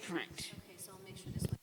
Correct. Okay, so I'll make sure this one.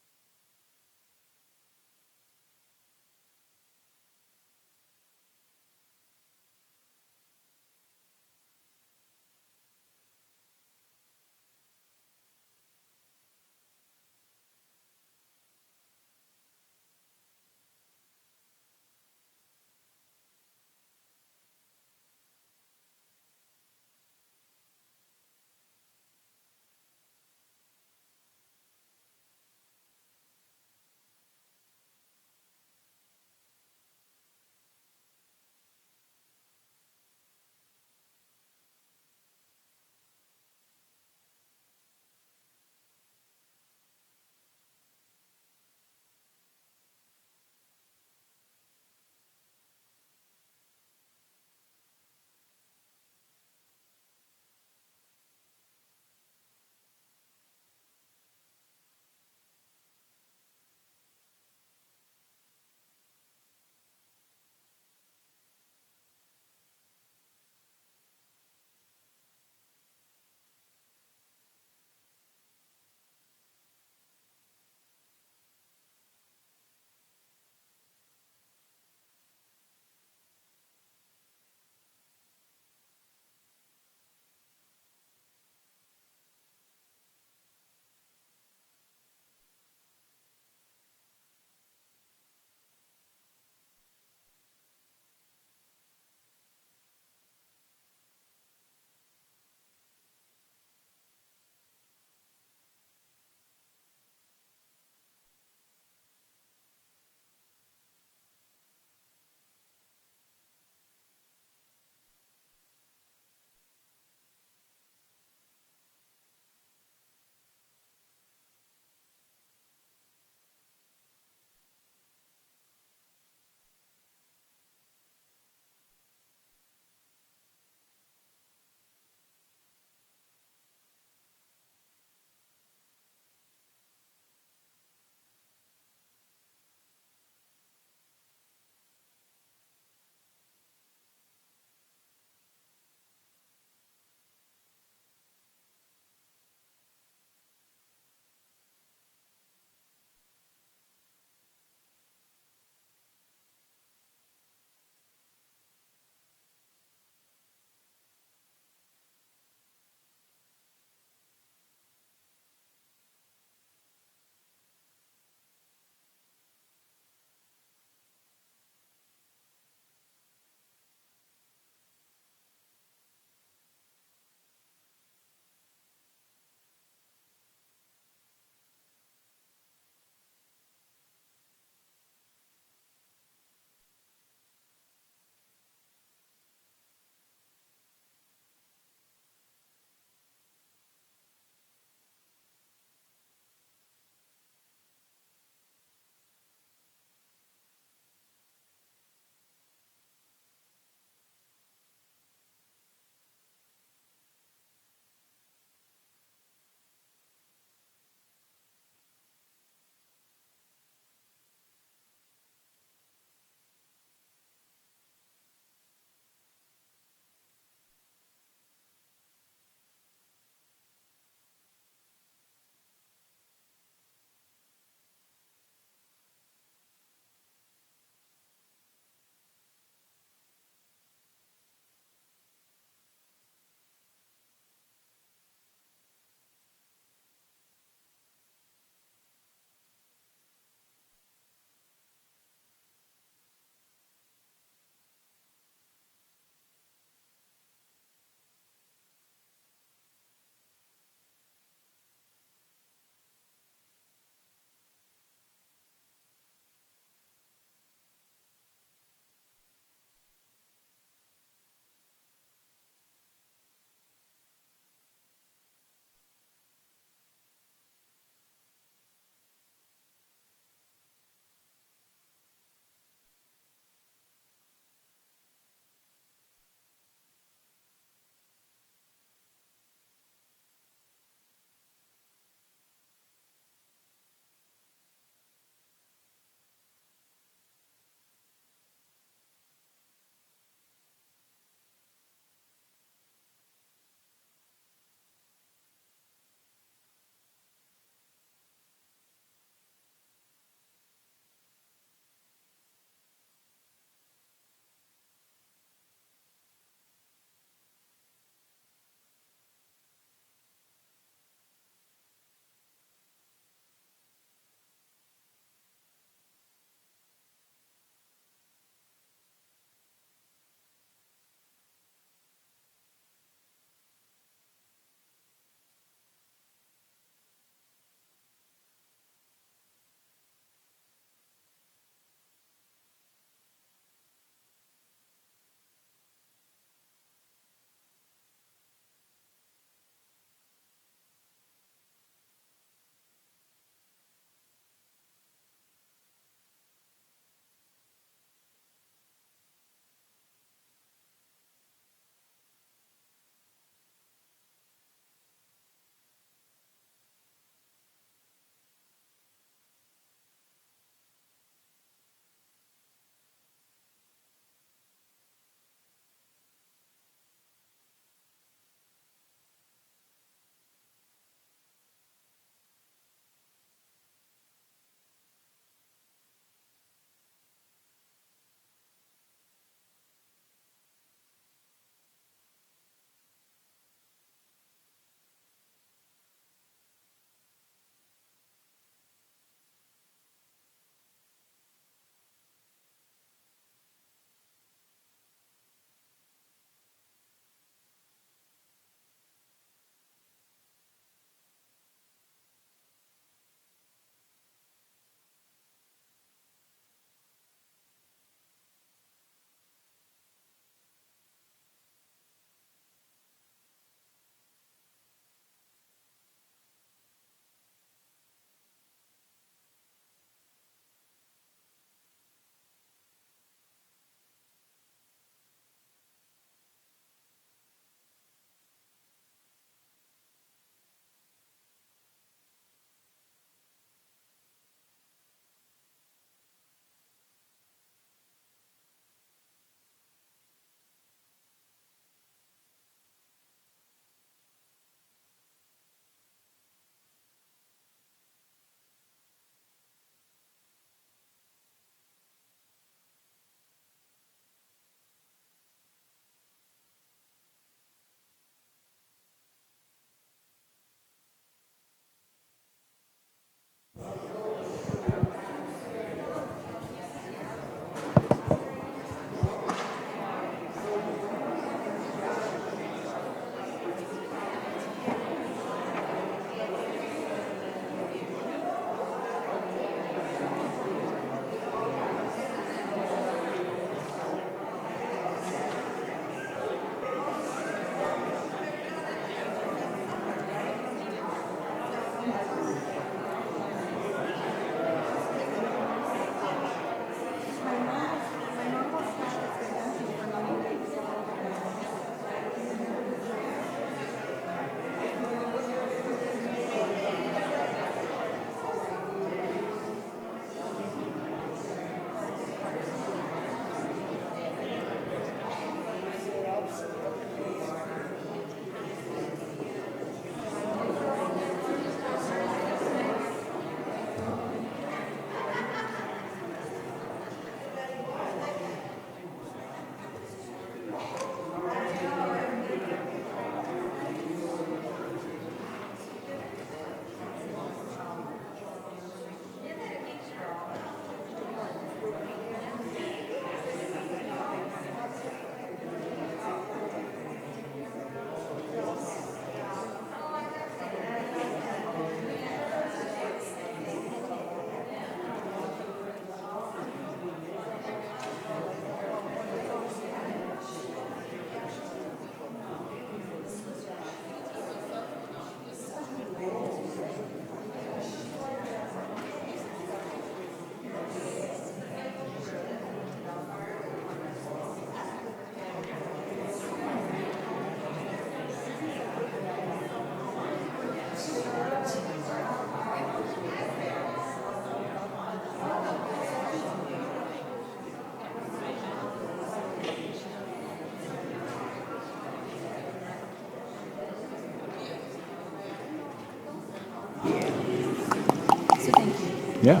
Yeah.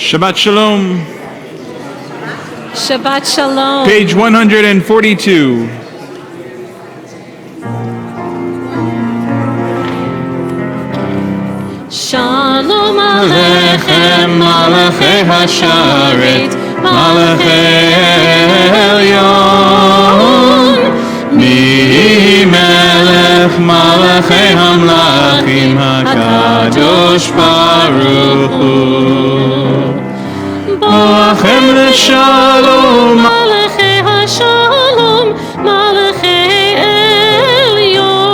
Shabbat Shalom. Shabbat Shalom. Page 142. Shalom Aleichem, Malachei Hasharet, Malachei Elyon. Mi Melech Malachei Hamlachim HaKadosh Baruch Hu. Boachem l'shalom, Malachei Hashalom, Malachei Elyon.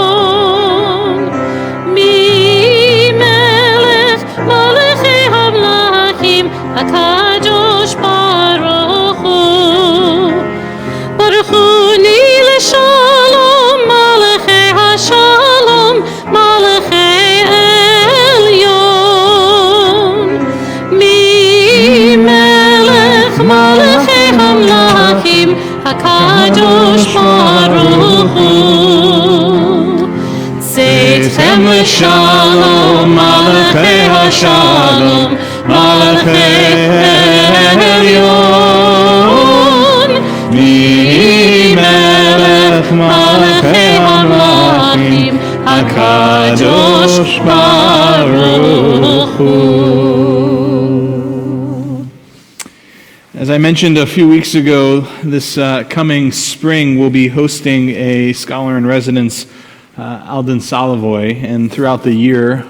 Mi Melech Malachei Hamlachim HaKadosh Baruch Hu. Baruch Hu ni l'shalom, Malachei Hashalom, Malachei Elyon. Mi Melech Malachei Hamlachim HaKadosh Baruch Hu. Tzedchem l'shalom, Malachei Hashalom, Malachei Elyon. Mi Melech Malachei Hamlachim HaKadosh Baruch Hu. As I mentioned a few weeks ago, this coming spring we'll be hosting a scholar in residence, Alden Solovoy, and throughout the year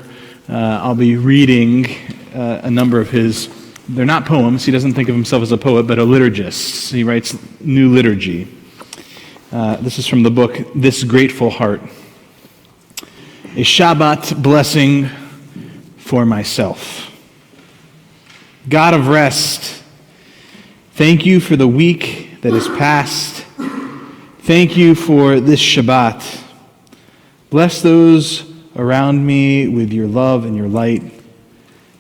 I'll be reading a number of his, they're not poems, he doesn't think of himself as a poet, but a liturgist. He writes new liturgy. This is from the book, This Grateful Heart. A Shabbat blessing for myself. God of rest, thank you for the week that is past. Thank you for this Shabbat. Bless those around me with your love and your light.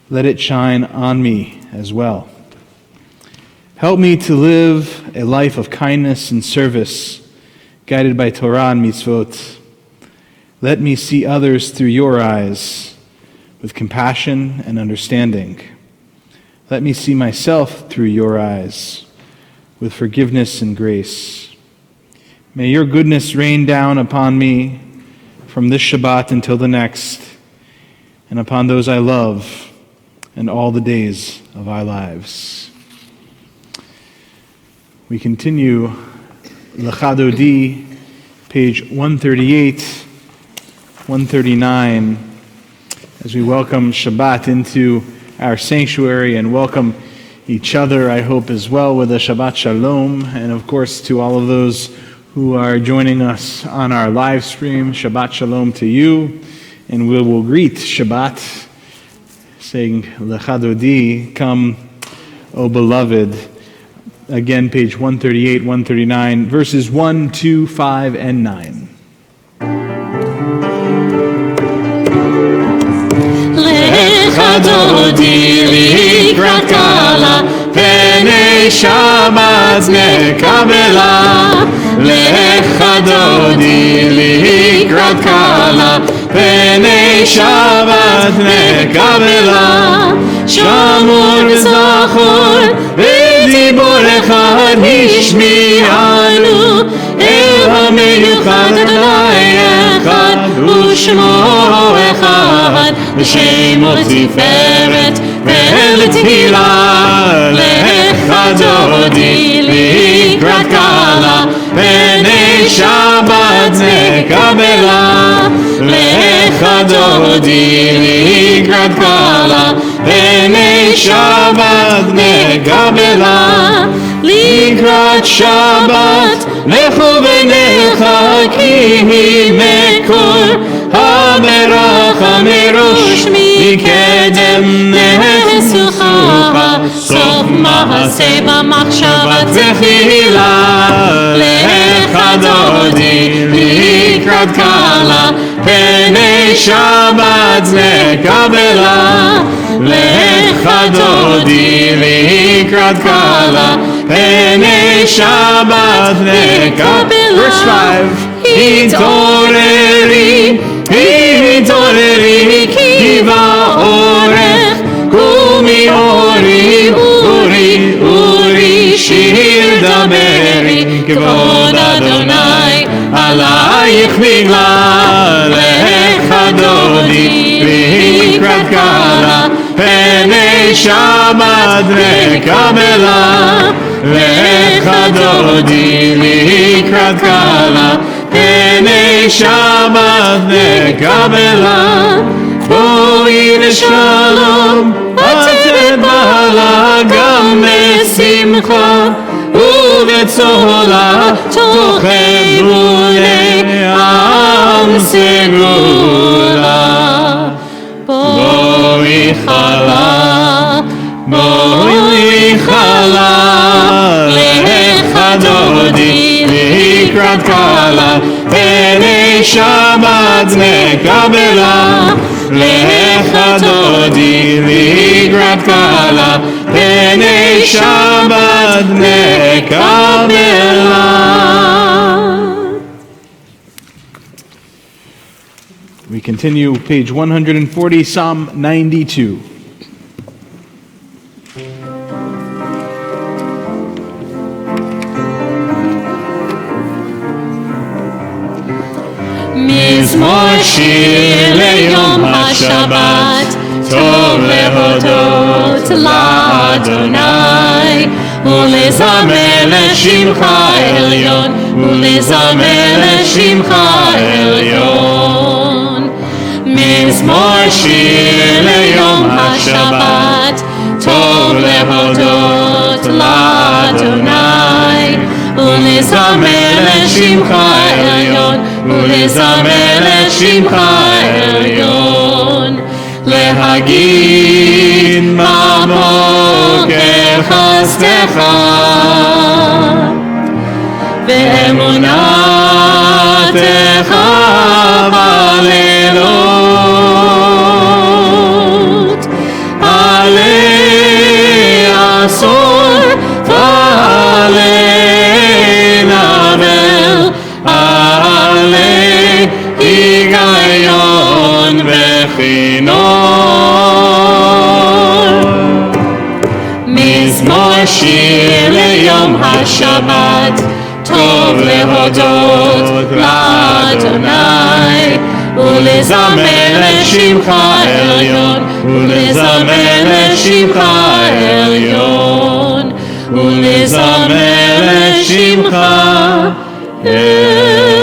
Let it shine on me as well. Help me to live a life of kindness and service, guided by Torah and mitzvot. Let me see others through your eyes with compassion and understanding. Let me see myself through your eyes with forgiveness and grace. May your goodness rain down upon me from this Shabbat until the next, and upon those I love and all the days of our lives. We continue Lecha Dodi, page 138, 139, as we welcome Shabbat into our sanctuary and welcome each other, I hope, as well, with a Shabbat Shalom, and of course to all of those who are joining us on our live stream. Shabbat Shalom to you, and we will greet Shabbat saying Lecha Dodi, come, O beloved. Again, page 138, 139, verses 1, 2, 5, and 9. Lecha Dodi likrat kala, Penei Shabbat nekabela. Lecha Dodi likrat kala, Penei Shabbat nekabela. Shamor v'zachor v'dibor echad hishmi'anu, El ha'meyuchad Adonai echad u'shmo echad, v'shemo tiferet ve'letfila. Lecha Dodi likrat kala, Penei Shabbat nekabela. Lecha Dodi likrat kala, Penei Shabbat nekabela. Likrat Shabbat lecho v'necha, ki hi mekor hameracha merosh, mikedem nesucha sof ma תעשה במחשבה תחילה, לך דודי לקראת קלה, פני שבת נקבלה. לך דודי לקראת קלה, פני שבת נקבלה. Verse 5. התעוררי, התעוררי, כי באורך קומי אורי, אורי, אורי, שיר דברי, כבוד אדוני עלייך בגלל. לך דודי לקראת קלה, פני שבת נקבלה. לך דודי לקראת קלה, פני שבת נקבלה. בואי לשלום, בצאת בעלה, גם בשמחה ובצהלה, תאכלו לעם סגולה. בואי חלה, בואי חלה, לך דודי לקראת קלה, פני שבת נקבלה. לך דודי לקראת קלה, פני שבת נקבלה. We continue, page 140, Psalm 92. מזמור שיר ליום השבת, טוב להודות לאדוני, ולזמר לשמך עליון, ולזמר לשמך עליון. מזמור שיר ליום השבת, טוב להודות לאדוני, ולזמר לשמך עליון, ולזמר לשמך עליון. להגיד בבוקר חסדך, ואמונתך בלילות. עלי עשור ועלי נבל, עלי היגיון וכינור. מזמור שיר ליום השבת, טוב להודות לאדוני, ולזמר לשמך עליון, ולזמר לשמך עליון, ולזמר לשמך עליון.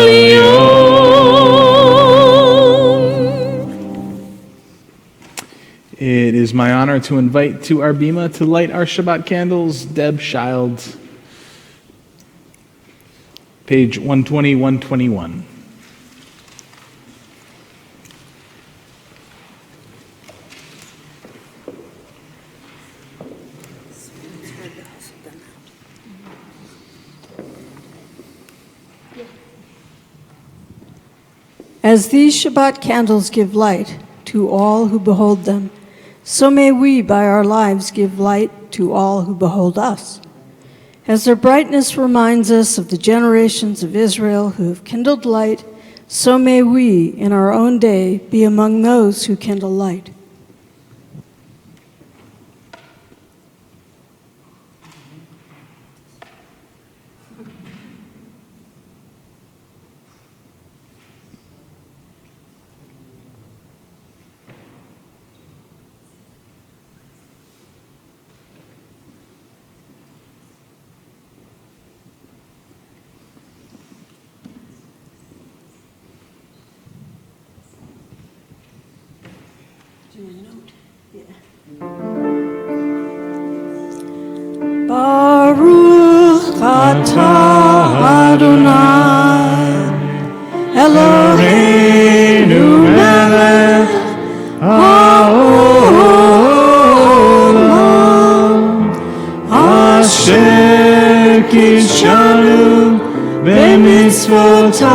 It is my honor to invite to our bima to light our Shabbat candles, Deb Schild, page 120, 121. As these Shabbat candles give light to all who behold them, so may we by our lives give light to all who behold us. As their brightness reminds us of the generations of Israel who have kindled light, so may we in our own day be among those who kindle light. Baruch atah Adonai Eloheinu melech haolam קידשנו במצוותיו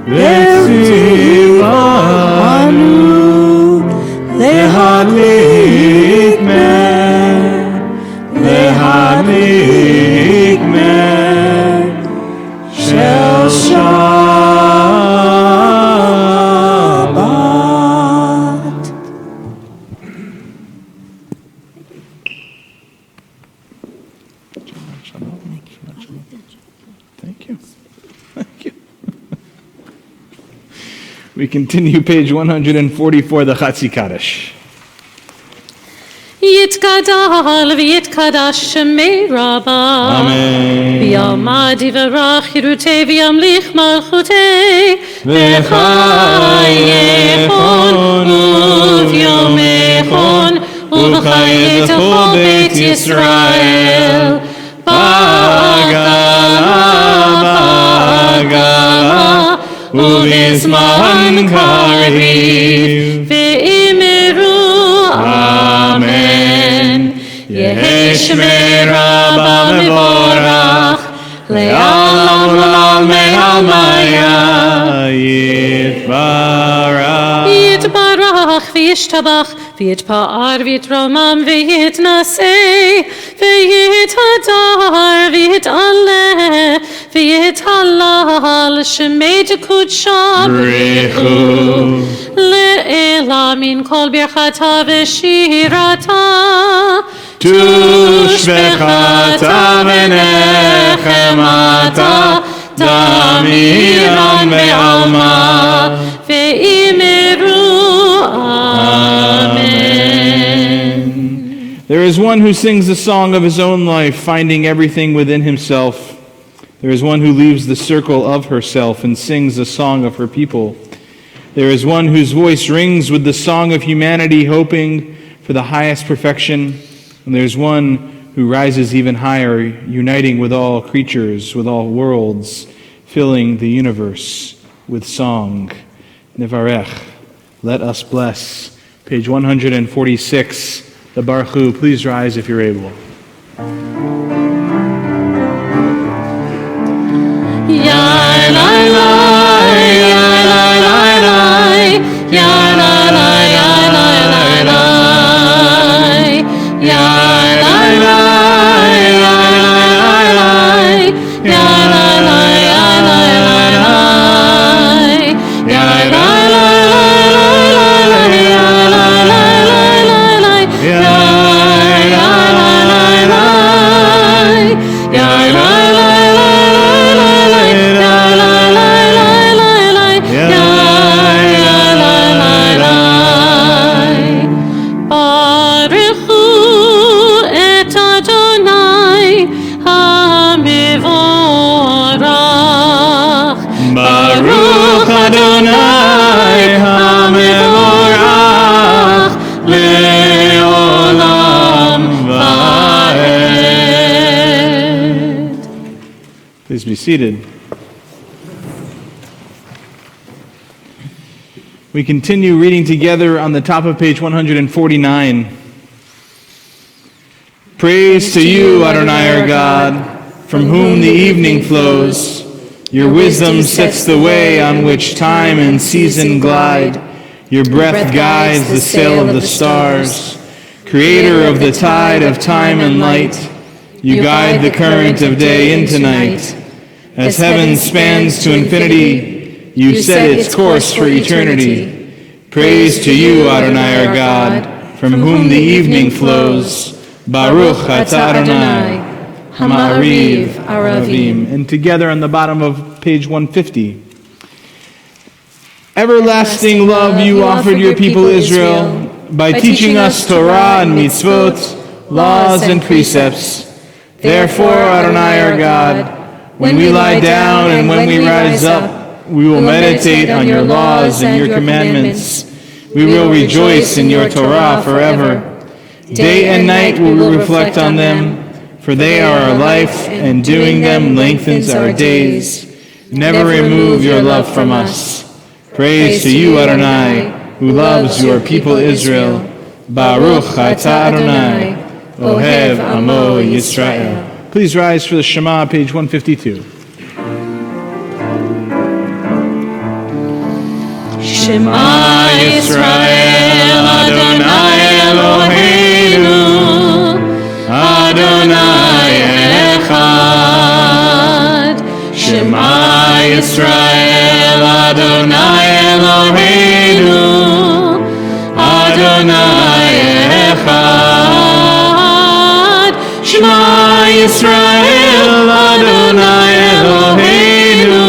וציוונו להדליק נר של שבת. Thank you. Thank you. We continue page 144, the Chatzi Kaddish. יתגדל ויתקדש שמי רבה. אמן. ויעמד יברך חירותי וימליך מלכותי. וחייכון וביומכון ובחיי תכל בית ישראל. בעגלה ובזמן קריב ואמרו אמן. יהי שמי רבה מבורך לעולם ולעלמי עלמיה יתברך. יתברך וישתבח ויתפאר ויתרומם ויתנשא ויתהדר ויתעלה ויתהלל שמי דקודשה בריחו לעילה מן כל ברכתה ושירתה תושבחתה ונחמתה תמירם בעלמה ואמרו amen. There is one who sings the song of his own life, finding everything within himself. There is one who leaves the circle of herself and sings the song of her people. There is one whose voice rings with the song of humanity, hoping for the highest perfection. And there's one who rises even higher, uniting with all creatures, with all worlds, filling the universe with song. Nevarech, let us bless. Page 146, the Baruch Hu. Please rise if you're able. Please be seated. We continue reading together on the top of page 149. Praise to you, Adonai our God, from whom the evening flows. Your wisdom sets the way on which time and season glide. Your breath guides the sail of the stars. Creator of the tide of time and light, you guide the current of day into night. As heaven spans to infinity, you set its course for eternity. Praise to you, Adonai our God, from whom the evening flows. Baruch atah Adonai, Ha'ma'ariv Aravim. And together on the bottom of page 150. Everlasting love you offered your people Israel by teaching us Torah and mitzvot, laws and precepts. Therefore, Adonai our God, when we lie down and when we rise up, we will meditate on your laws and your commandments. We will rejoice in your Torah forever. Day and night we will reflect on them, for they are our life, and doing them lengthens our days. Never remove your love from us. Praise to you, Adonai, who loves your people Israel. Baruch atah Adonai, Ohev Amo Yisrael. Please rise for the Shema, page 152. Shema Yisrael, Adonai Eloheinu, Adonai Echad. Shema Yisrael, Adonai Eloheinu, Adonai Echad. Shema Yisrael, Adonai Eloheinu,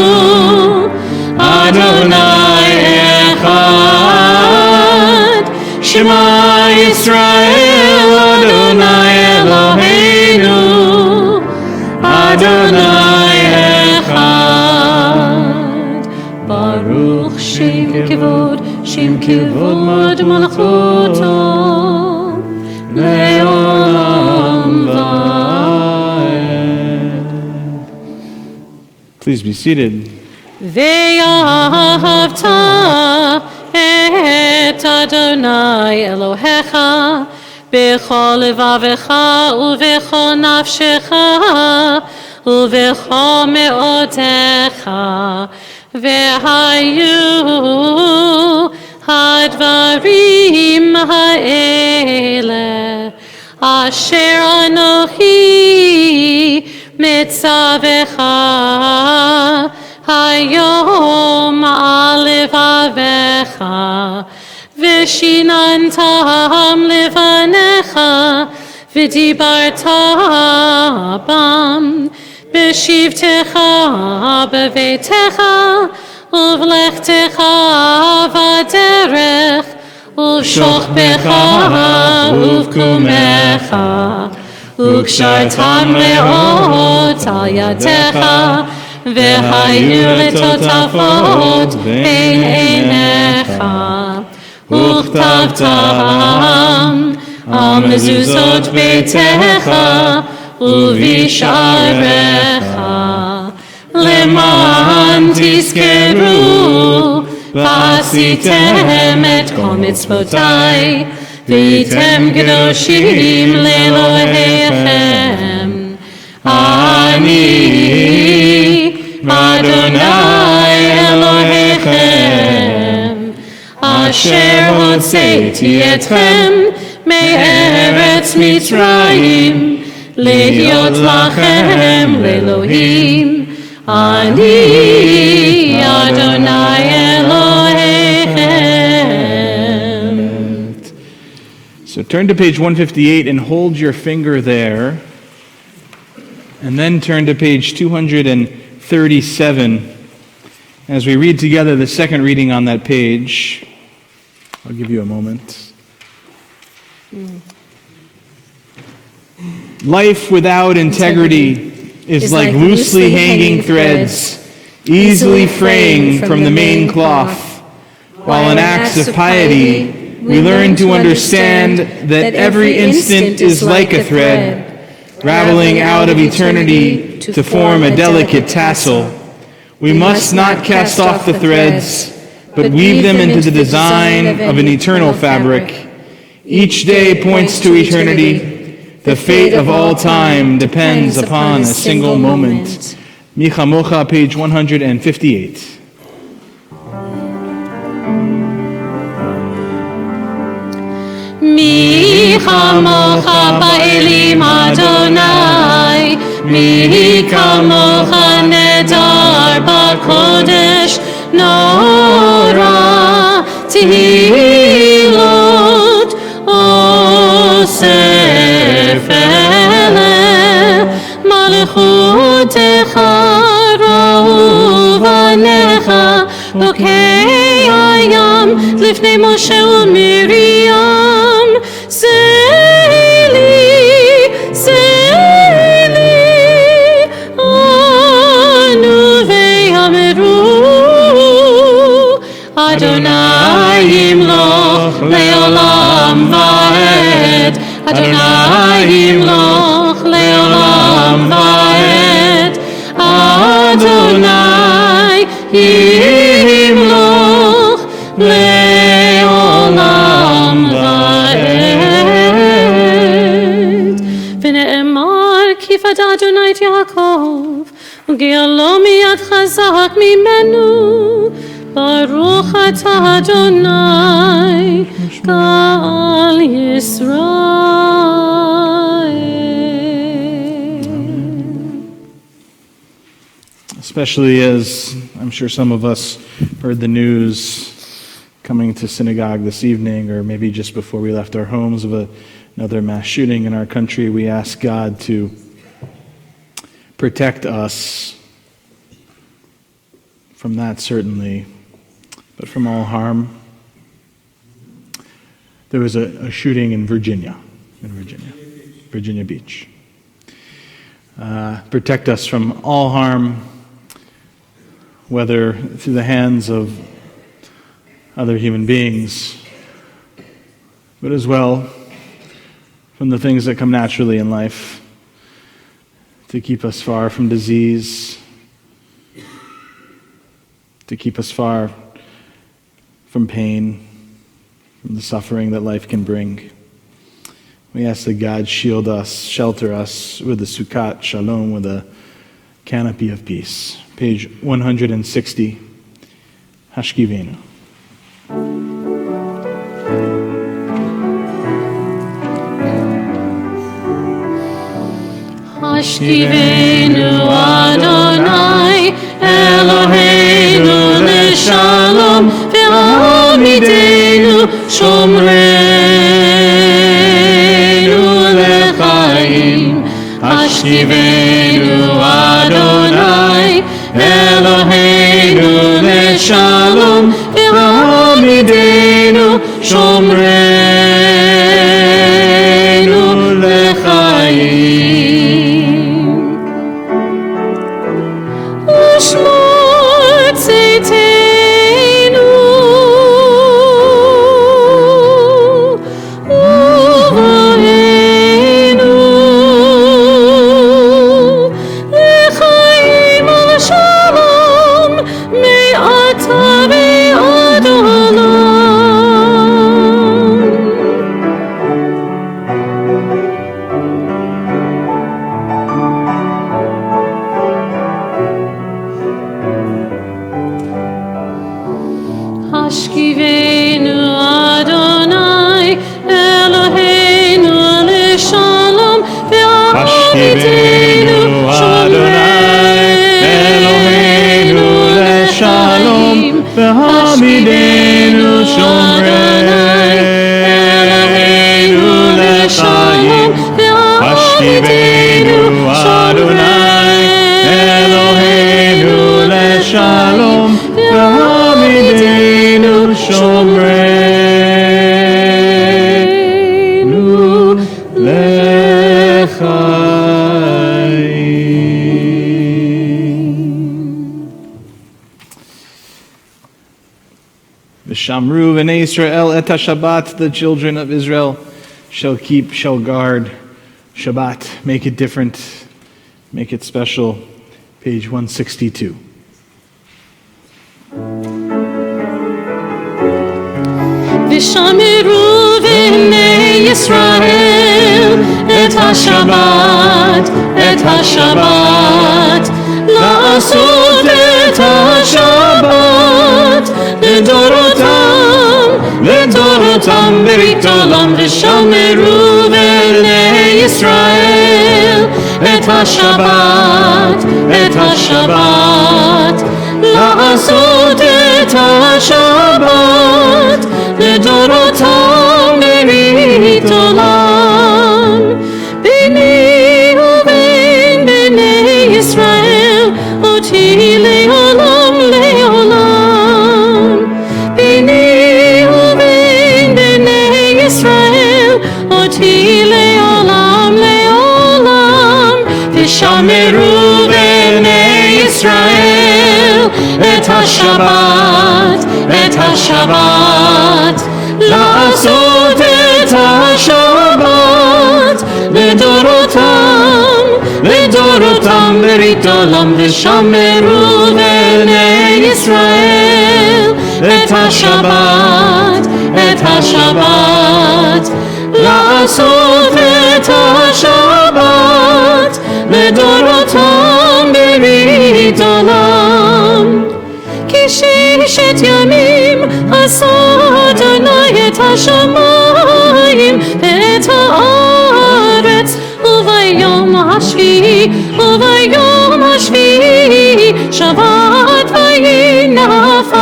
Adonai Echad. Shema Yisrael, Adonai Eloheinu, Adonai Echad. Baruch Shem Kivod Malachuto, Le'olam Va'ed. Please be seated. Ve'ahavta et Adonai Elohecha b'chol levavecha u'v'chol nafshecha u'v'chol me'otecha ve'hayu hadvarim ha'ele asher anochi mitzavecha Hayom alevavecha v'shinantam levanecha v'dibarta bam b'shivtecha b'veitecha uv'lechtecha v'derech uv'shochbecha uv'kumecha uk'shartam le'ot al yadecha והיו לטוטפות בין עיניך, וכתבתם על מזוזות ביתך ובשעריך, למען תזכרו ועשיתם את כל מצוותיי, והייתם קדושים לאלוהיכם. אני Adonai Elohechem, Asher hotzeti etchem me'eretz Mitzrayim, lehiot lachem le'Elohim, ani Adonai Elohechem. So turn to page 158 and hold your finger there. And then turn to page 237 as we read together the second reading on that page. I'll give you a moment. Life without integrity is like loosely hanging threads, easily fraying from the main cloth, while in acts of piety we learn to understand that every instant is like a thread, raveling out of eternity to form a delicate tassel. We must not cast off the threads, but weave them into the design of an eternal fabric. Each day points to eternity. The fate of all time depends upon a single moment. Micha Mocha, page 158. Mi chamocha ba'elim Adonai, mi kamocha nedar ba'kodesh, nora tehilot osef ele, malchutecha rovanecha, bokei hayam lifnei Moshe u'Miriam. Seli, Seli, anu ve'yameru, Adonai yimloch le'olam va'ed, Adonai yimloch le'olam va'ed, Adonai yimloch le'olam va'ed. יפדה אדוני את יעקב, וגאלו מיד חזק ממנו. ברוך אתה אדוני, גאל ישראל. Especially as I'm sure some of us heard the news coming to synagogue this evening, or maybe just before we left our homes, of another mass shooting in our country, we ask God to protect us from that, certainly, but from all harm. There was a shooting in Virginia Beach. Protect us from all harm, whether through the hands of other human beings, but as well from the things that come naturally in life, to keep us far from disease, to keep us far from pain, from the suffering that life can bring. We ask that God shield us, shelter us with the Sukkot Shalom, with a canopy of peace. Page 160, Hashkivenu. Hashkivenu Adonai Eloheinu leshalom ve'amidenu shomreinu lechaim. Hashkivenu Adonai Eloheinu leshalom ve'amidenu shomreinu lechaim. Hashkivenu Adonai Eloheinu leshalom ve'amidenu shomreinu lechaim. Ve'amidenu shomreinu lechaim. Hashkivenu Adonai Eloheinu leshalom ve'amidenu shomreinu lechaim. V'shamru v'nei Yisrael et ha-Shabbat, the children of Israel shall keep, shall guard Shabbat. Make it different, make it special. Page 162. V'shameru v'nei Yisrael et ha-Shabbat, la'asot et ha-Shabbat, לדורותם ברית עולם. ושמרו בני ישראל את השבת, לעשות את השבת, לדורותם ברית עולם. ביני ובין בני ישראל אותי לעולם לעולם. ביני ובין בני ישראל אותי לעולם לעולם. ושמרו בני ישראל את השבת, לעשות את השבת, לדורותם ברית עולם. ושמרו בני ישראל את השבת, לעשות את השבת, לדורותם ברית עולם. כי ששת ימים עשה אדוני את השמיים ואת הארץ, וביום השביעי שבת וינפש.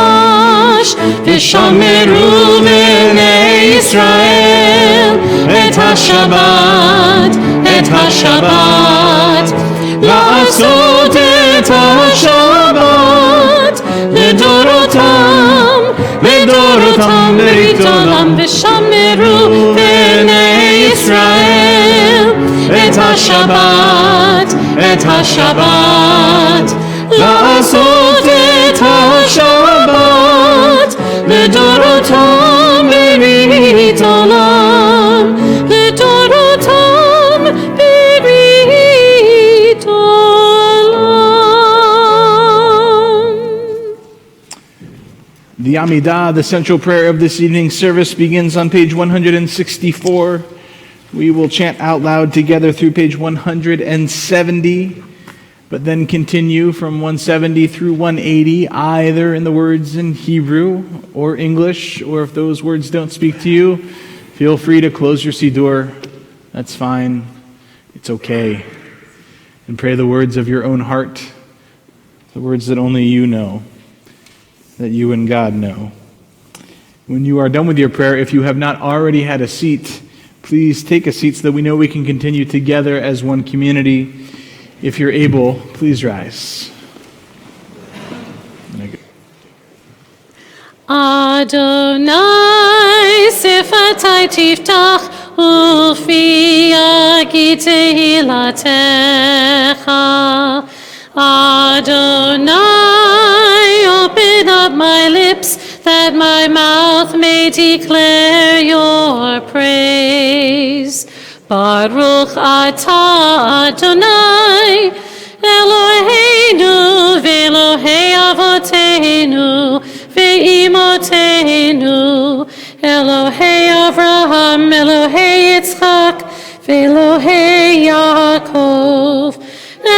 ושמרו בני ישראל את השבת, לעשות את השבת לדורותם ברית עולם. ושמרו בני ישראל את השבת, לעשות את השבת לדורותם ברית עולם, לדורותם ברית עולם. The Amidah, the central prayer of this evening's service, begins on page 164. We will chant out loud together through page 170, but then continue from 170 through 180, either in the words in Hebrew or English, or if those words don't speak to you, feel free to close your Siddur. That's fine. It's okay. And pray the words of your own heart, the words that only you know, that you and God know. When you are done with your prayer, if you have not already had a seat, please take a seat so that we know we can continue together as one community. If you're able, please rise. Adonai sifatai tiftach ufi yagi tehilatecha. Adonai, open up my lips that my mouth may declare your praise. Baruch atah Adonai, Eloheinu ve'Elohei avoteinu ve'imotenu, Elohei Avraham, Elohei Yitzchak, ve'Elohei Yaakov,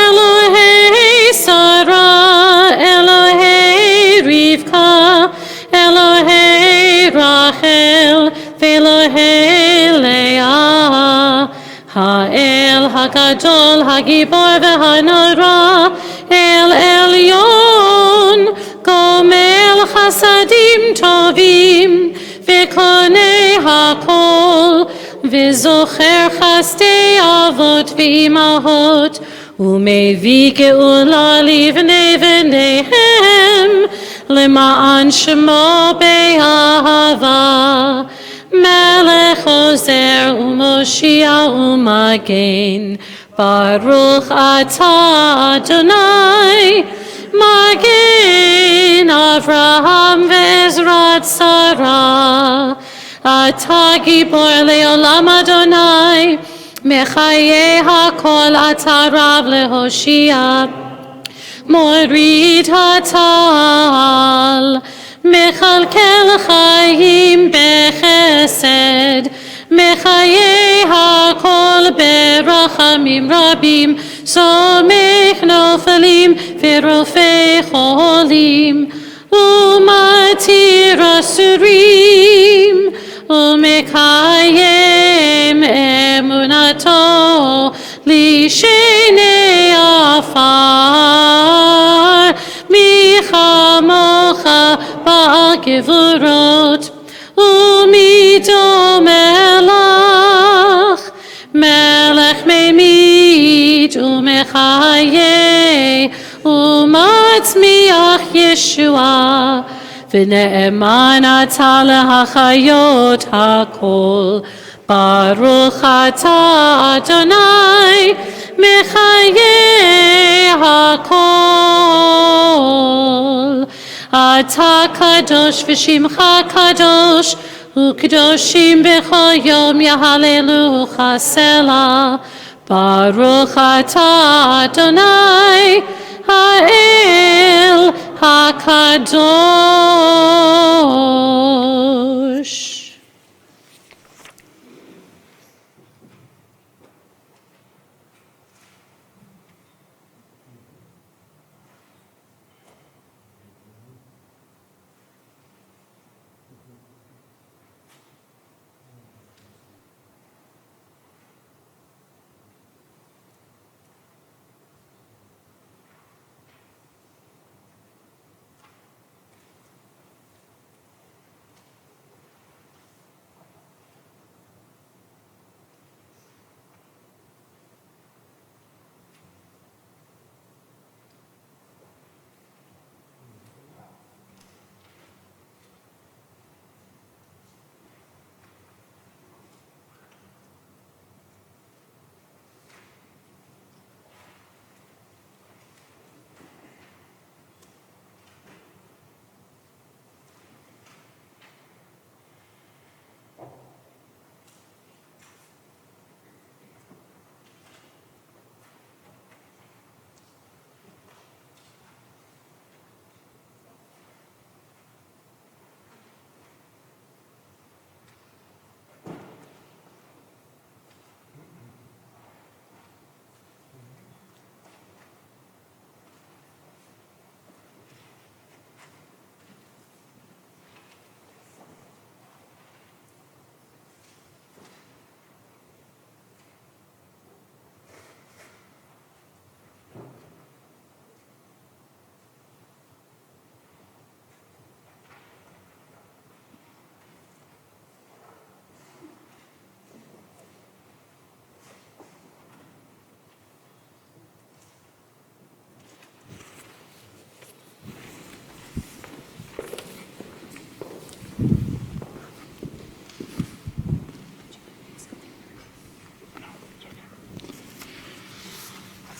Elohei Sarah, Elohei Rivka, Elohei Rachel, ve'Elohei Leah, Ha'el HaGadol, HaGibor ve'Hanora, El Elyon, Gomel Chasadim Tovim, ve'Konei HaKol, ve'Zocher Chasdei Avot ve'Imahot, ומביא גאולה לבני בניהם, למען שמו באהבה. מלך עוזר ומושיע ומגן, ברוך אתה אדוני, מגן אברהם ועזרת שרה. אתה גיבור לעולם אדוני, מחיי הכל אתה רב להושיע, מוריד הטל, מכלכל חיים בחסד, מחיי הכל ברחמים רבים, סומך נופלים ורופא חולים, ומתיר אסורים, ומקיים אמונתו לשני עפר. מי כמוך בגבורות, ומי דומה לך, מלך ממית ומחיה ומצמיח ישועה, ונאמן אתה להחיות הכל. ברוך אתה אדוני מחיי הכל. אתה קדוש ושמך קדוש, וקדושים בכל יום יהללוך סלה. ברוך אתה אדוני האל הקדוש.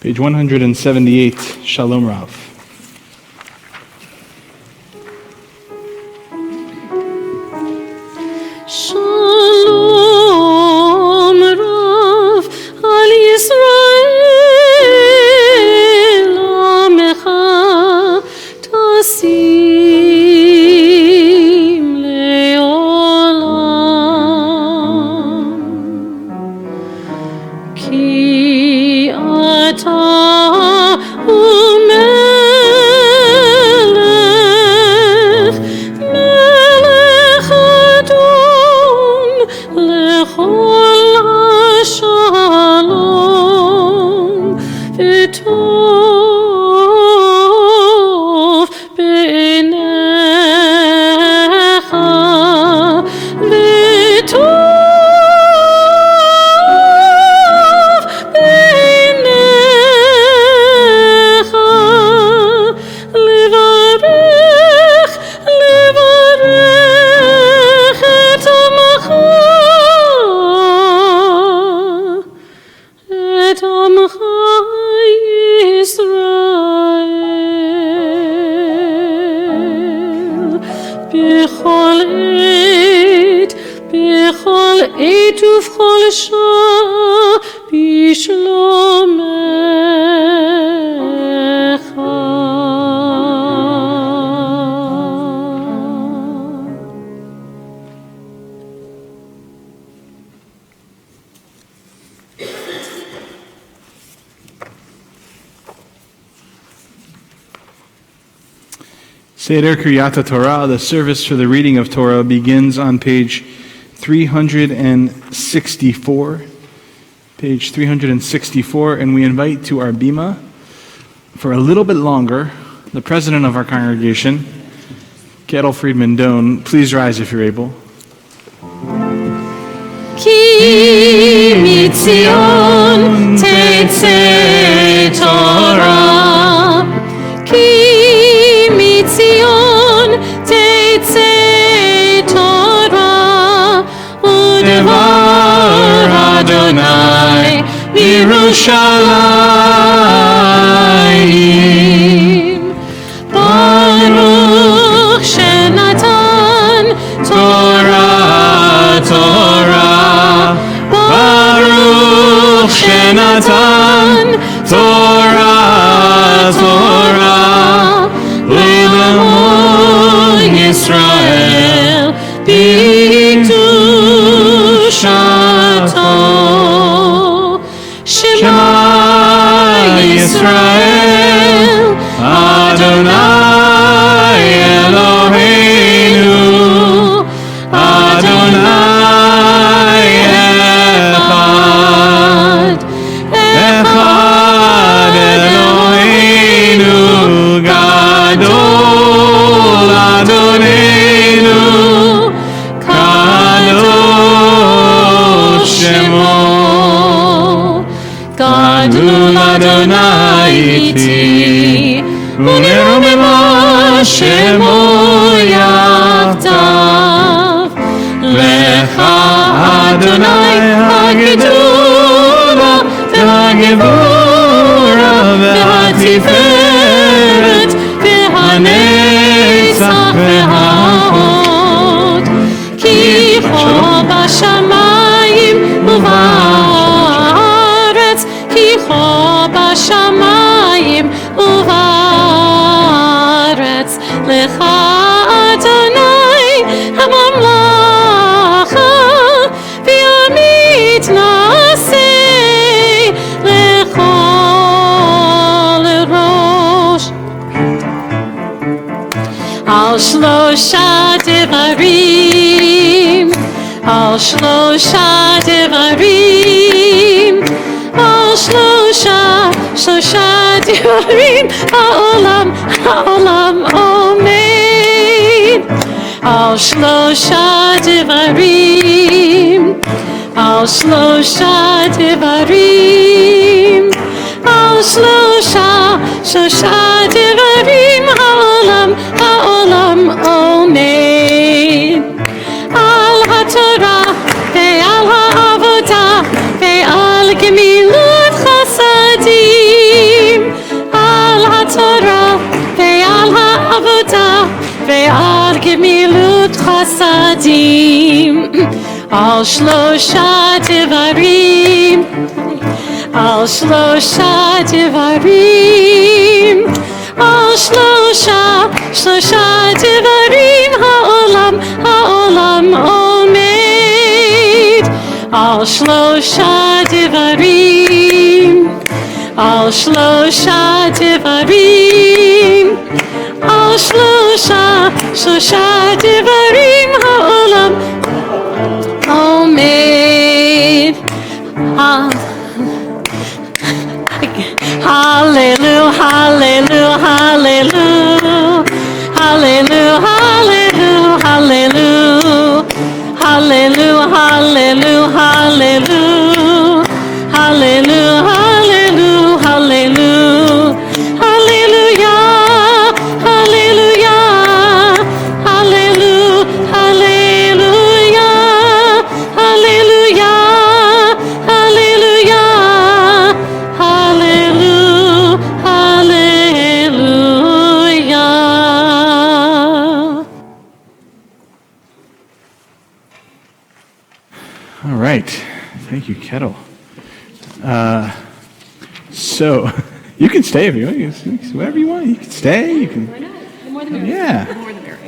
Page 178, Shalom Rav. Shalom Rav al Yisrael Amecha Tasim Leolam Ki Ata Umelech Melech Adon Lechol HaShalom V'tov B'einecha V'tov B'einecha Levarech et Amcha et Amcha Yisrael B'chol עת ובכל שעה בשלומך. Seder Kriyat Torah, the service for the reading of Torah, begins on page 364. Page 364, and we invite to our bima for a little bit longer the president of our congregation, Kettle Friedman Doan. Please rise if you're able. כי מציון תצא תורה, כי מציון תצא תורה, ודבר אדוני בירושלים. ברוך שנתן תורה תורה, ברוך שנתן תורה תורה, לעמו ישראל בקדושתו. שמע ישראל אדוני אלוהינו אדוני אחד, אחד אלוהינו גדול אדוננו קדוש שמו. גדול אדוני איתי ונרוממה שמו יחדיו. לך אדוני הגדולה והגבורה והתפארת והנצח וההוד. כי כה בשמיים ובארץ, כי כה בשמיים ובארץ, לך אדוני הממלכה וימית נעשה לכל ראש. על שלושה דברים, על שלושה דברים, על שלושה דברים העולם עומד. על שלושה דברים, על שלושה דברים, על שלושה דברים העולם עומד. על התורה ועל העבודה ועל גמילות חסדים, ועל גמילות חסדים, על שלושה דברים, על שלושה דברים, על שלושה דברים העולם עומד, על שלושה דברים, על שלושה דברים, על שלושה דברים העולם עומד. Hallelujah, hallelujah, hallelujah, hallelujah, hallelujah, hallelujah, hallelujah, hallelujah, hallelujah, hallelujah, hallelujah, hallelujah, hallelujah, hallelujah, hallelujah, hallelujah, hallelujah, hallelujah, hallelujah. All right. Thank you, Kettle. So you can stay if you want. You can, whatever you want. You can stay. You can. Why not? The more the merrier. Yeah. The more the merrier.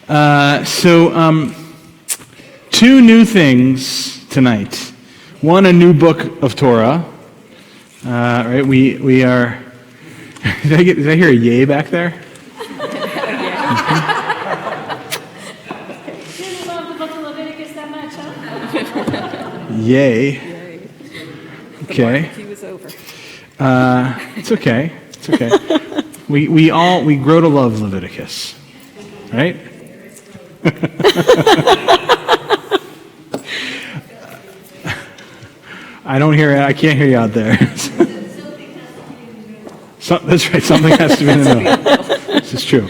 Yeah. Two new things tonight. One, a new book of Torah. Right. We are. Did I hear a yay back there? Didn't love the book of Leviticus that much, huh? Yay. Okay. He was over. It's okay. It's okay. we grow to love Leviticus, right? I can't hear you out there. That's right. Something has to be in the middle. This is true.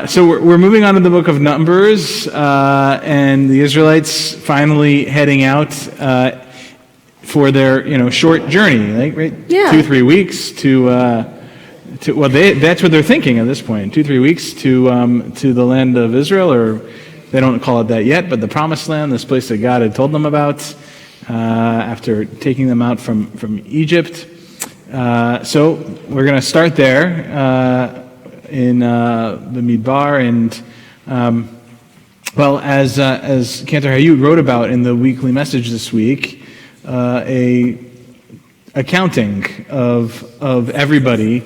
So we're moving on to the book of Numbers, and the Israelites finally heading out for their short journey, right? Yeah. 2-3 weeks that's what they're thinking at this point. 2-3 weeks to the land of Israel, or they don't call it that yet, but the Promised Land, this place that God had told them about after taking them out from Egypt. So we're going to start there in the Midbar, and as Cantor Hayut wrote about in the weekly message this week, a accounting of everybody.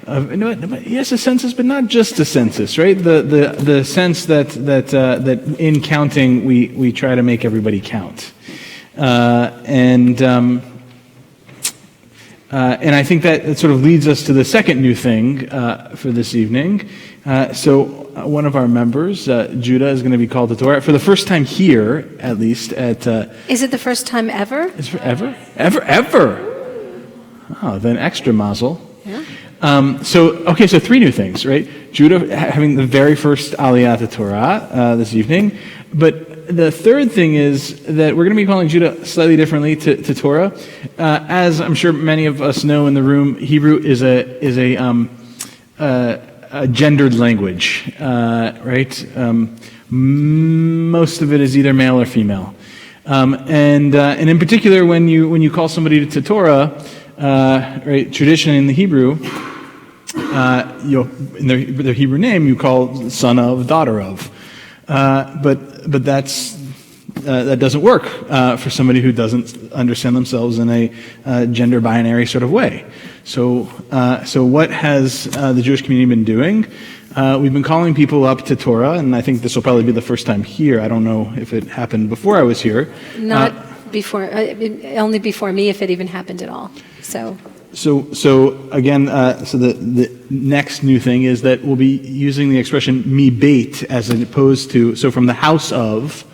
Yes, a census, but not just a census, right? The sense that in counting we try to make everybody count, and I think that sort of leads us to the second new thing for this evening. One of our members, Judah, is going to be called to Torah for the first time here, at least at. Is it the first time ever? Is it ever? Oh, then extra mazel. Yeah. So three new things, right? Judah having the very first Aliyah to Torah this evening, but the third thing is that we're going to be calling Judah slightly differently to Torah. As I'm sure many of us know in the room, Hebrew is a gendered language, right? Most of it is either male or female, and in particular, when you call somebody to Torah, right? Tradition in the Hebrew, in their Hebrew name, you call son of, daughter of. But that doesn't work for somebody who doesn't understand themselves in a gender binary sort of way. So what has the Jewish community been doing? We've been calling people up to Torah, and I think this will probably be the first time here. I don't know if it happened before I was here. Not before, only before me, if it even happened at all. So again, the next new thing is that we'll be using the expression mi beit as opposed to, so from the house of,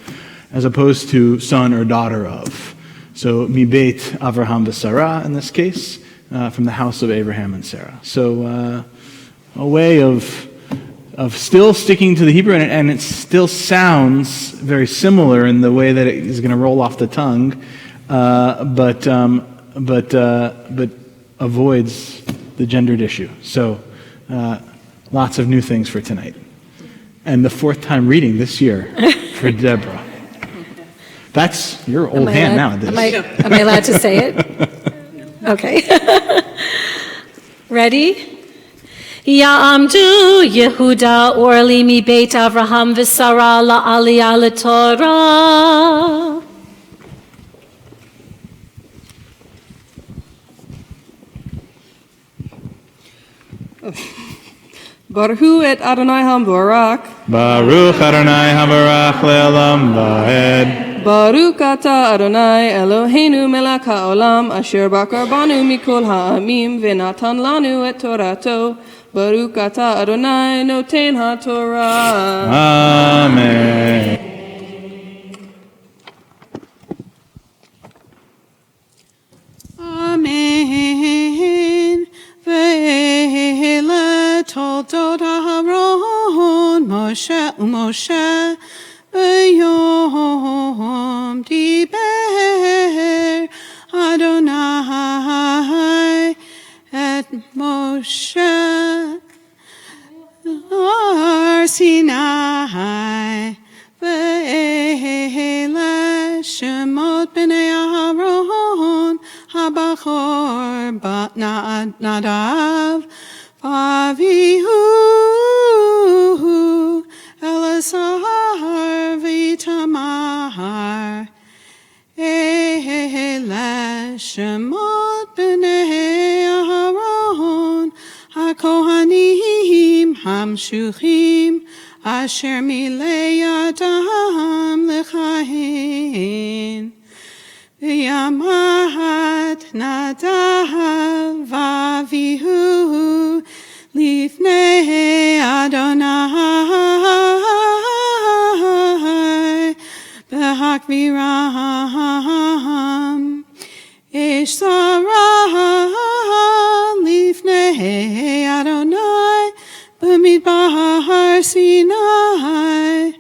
as opposed to son or daughter of. So mi beit Avraham v'Sarah in this case, from the house of Abraham and Sarah. So a way of still sticking to the Hebrew, and it still sounds very similar in the way that it is going to roll off the tongue, but avoids the gendered issue. So lots of new things for tonight. And the 4th time reading this year for Deborah. That's your old hand now. Am I allowed to say it? Okay. Ready? Ya'amdu Yehuda Orli mi Beit Avraham v'Sara la'aliyah l'Torah. Baruch et Adonai HaMbarak. Baruch Adonai HaBarach Le'olam Va'ed. Baruch Ata Adonai Eloheinu melech haolam asher bakar banu mikol ha'amim v'natan lanu et Torato. Baruch Ata Adonai noten ha'Torah. Amen. Amen. Ve'ele toldot Aharon Moshe u'Moshe B'yom diber Adonai et Moshe Har Sinai Ve'ele Shemot b'nei Aharon Habachor bat Nadav Avihu Elazar v'Itamar Ele Shemot b'nei Aharon HaKohanim Hamshuchim Asher milei Adam lechayin V'yamat Nadav Avihu Lifnei Adonai B'hakviram Ish Sarah Lifnei Adonai B'midbar Sinai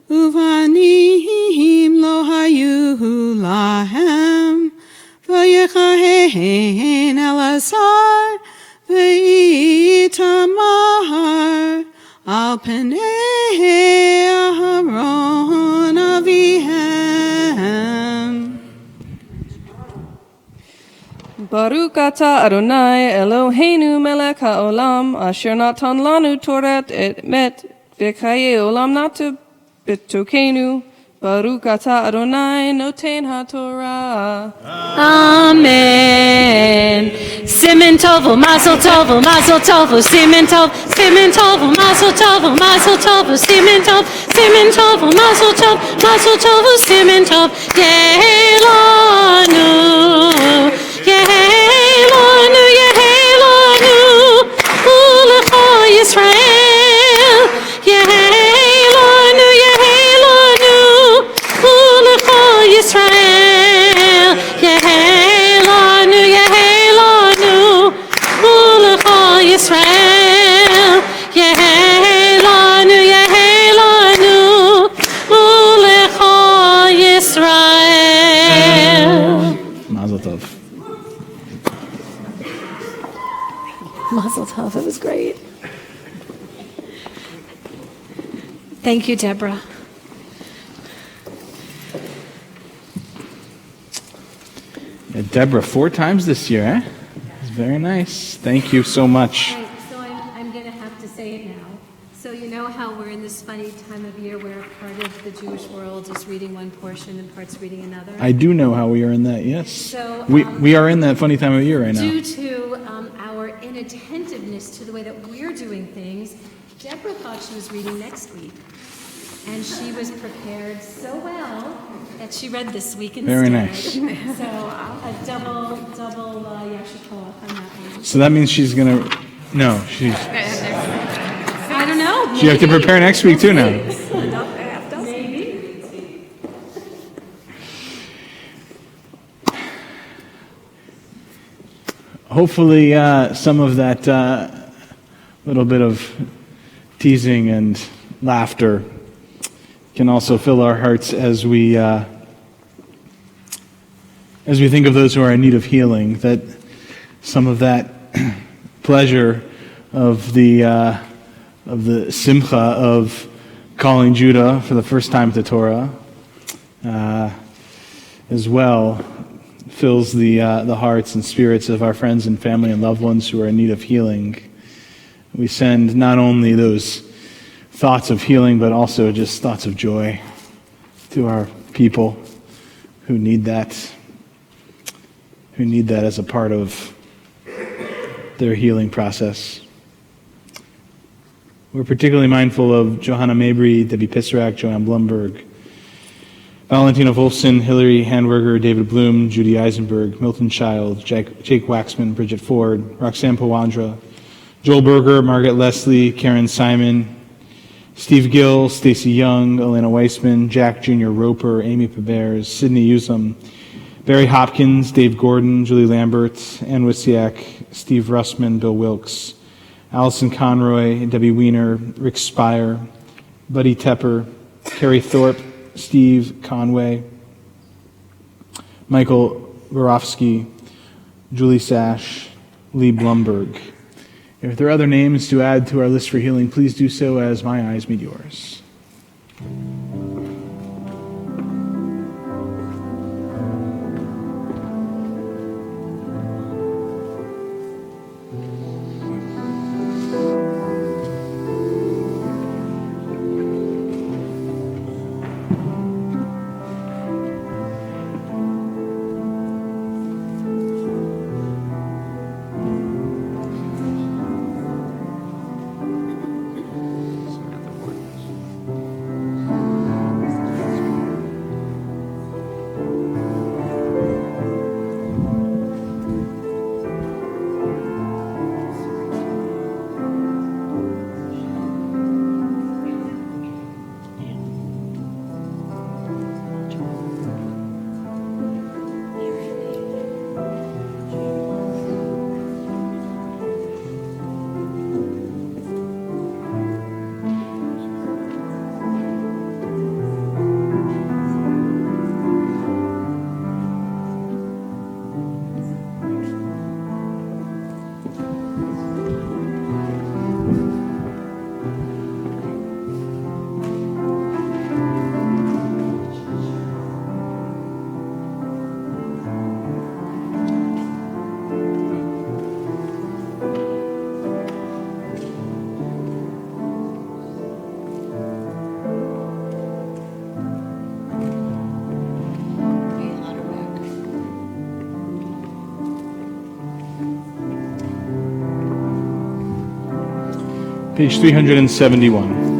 Uvanim lo hayu lahem V'yechahen Elazar V'itamar Al Pnei Aharon Avihem. Baruch Ata Adonai Eloheinu melech haolam asher natan lanu Torat et met v'chaye olam natu b'tokenu. Baruch Ata Adonai noten ha'Torah. Amen. Simen tovu, mazel tovu, mazel tovu, simen tovu, mazel tovu, mazel tovu, simen tovu, mazel tovu, simen tovu, Yehelanu, Yehelanu, Yehelanu, Ulecha Yisrael, Yehelanu, Yehelanu, Ulecha Yisrael, Yehelanu, Yehelanu, Ulecha Yisrael, Yehelanu, Yehelanu, Ulecha Yisrael. Mazel tov. Mazel tov, it was great. Thank you, Deborah. Deborah, 4 times this year, eh? It's very nice. Thank you so much. Right, so I'm going to have to say it now. So you know how we're in this funny time of year where part of the Jewish world is reading one portion and part's reading another? I do know how we are in that, yes. So, we are in that funny time of year right now. Due to our inattentiveness to the way that we're doing things, Deborah thought she was reading next week. And she was prepared so well that she read this week instead. Very nice. So a double yasher koach on that one. So that means she's going to... No, she's... I don't know. You have to maybe. prepare next week too now. Maybe. Hopefully some of that little bit of teasing and laughter can also fill our hearts as we think of those who are in need of healing, that some of that pleasure of the the simcha of calling Judah for the first time to Torah, as well fills the hearts and spirits of our friends and family and loved ones who are in need of healing. We send not only those thoughts of healing, but also just thoughts of joy to our people who need that as a part of their healing process. We're particularly mindful of Johanna Mabry, Debbie Pisrak, Joanne Blumberg, Valentina Wolfson, Hillary Handwerger, David Bloom, Judy Eisenberg, Milton Child, Jake Waxman, Bridget Ford, Roxanne Pawandra, Joel Berger, Margaret Leslie, Karen Simon, Steve Gill, Stacy Young, Elena Weissman, Jack Jr. Roper, Amy Pabers, Sydney Usum, Barry Hopkins, Dave Gordon, Julie Lambert, Ann Wisiak, Steve Russman, Bill Wilkes, Allison Conroy, Debbie Weiner, Rick Spire, Buddy Tepper, Carrie Thorpe, Steve Conway, Michael Borofsky, Julie Sash, Lee Blumberg. If there are other names to add to our list for healing, please do so as my eyes meet yours. Page 371.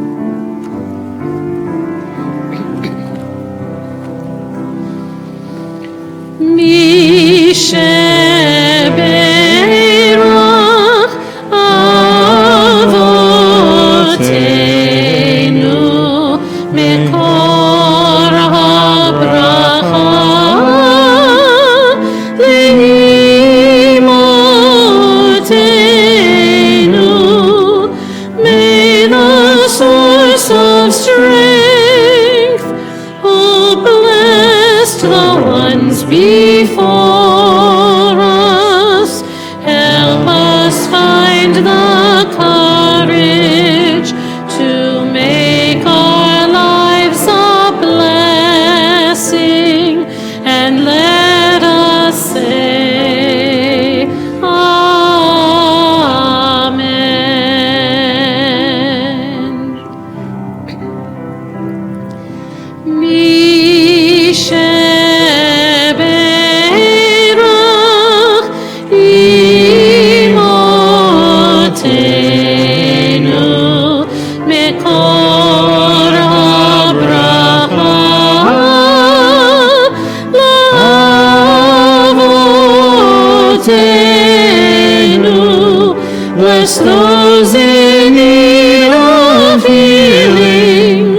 Bless those in need of healing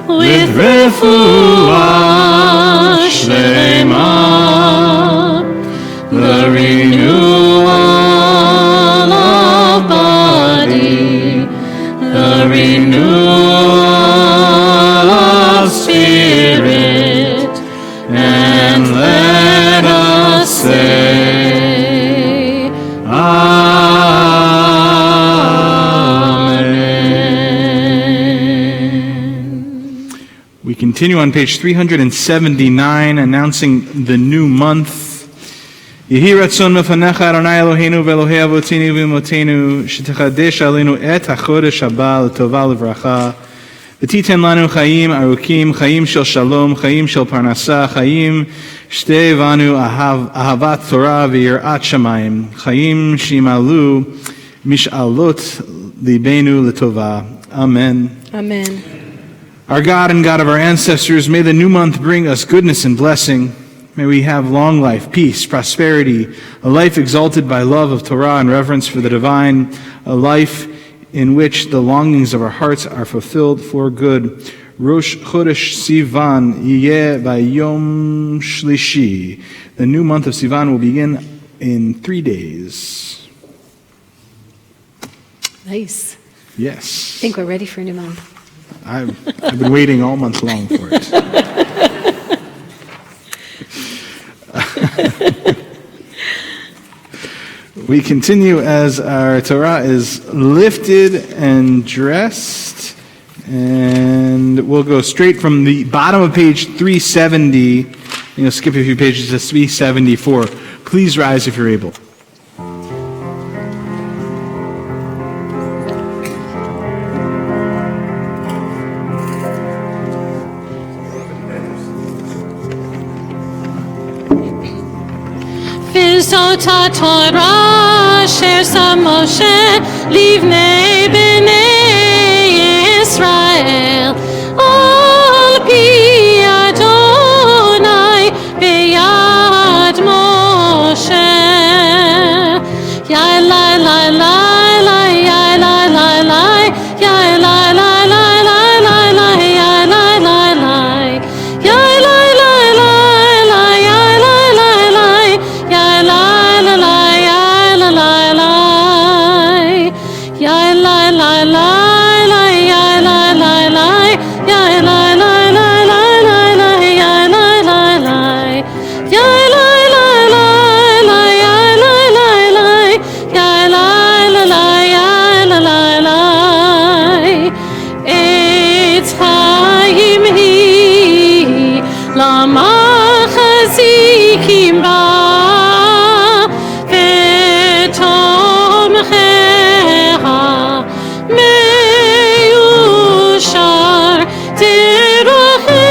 with refuah shlema, the renewal of body, the renewal of spirit, and let us say, Amen. continue on page 379, announcing the new month. Yehi ratzon mefanecha Adonai Eloheinu ve'Elohei avotenu v'imotenu shetechadesh aleinu et hachodesh haba l'tova l'vracha v'titen lanu chayim arukim chayim shel shalom chayim shel parnasa chayim shtei vanu ahavat Torah v'yirat shamayim chayim shimalu mishalot libenu l'tova. Amen. Amen. Our God and God of our ancestors, may the new month bring us goodness and blessing. May we have long life, peace, prosperity, a life exalted by love of Torah and reverence for the divine, a life in which the longings of our hearts are fulfilled for good. Rosh Chodesh Sivan Yeh Bayom Shlishi. The new month of Sivan will begin in 3 days. Nice. Yes. I think we're ready for a new month. I've been waiting all month long for it. We continue as our Torah is lifted and dressed, and we'll go straight from the bottom of page 370, skip a few pages to 374. Please rise if you're able. V'zot haTorah she'asa Moshe livnei bnei Yisrael al pi Adonai beyad Moshe. Yai lai lai lai lai, yai lai lai lai, yai lai lai lai lai lai lai, yai lai lai lai, yai lai lai lai lai, yai lai lai lai, yai lai lai lai, yai lai lai lai, yai lai lai lai lai, yai lai lai lai, yai lai lai lai lai lai lai, yai lai lai lai, yai lai lai lai lai, yai lai lai lai, yai lai lai lai, yai lai lai lai. Etz Chaim hi lama chazikim ba v'tomchecha meushar derocheha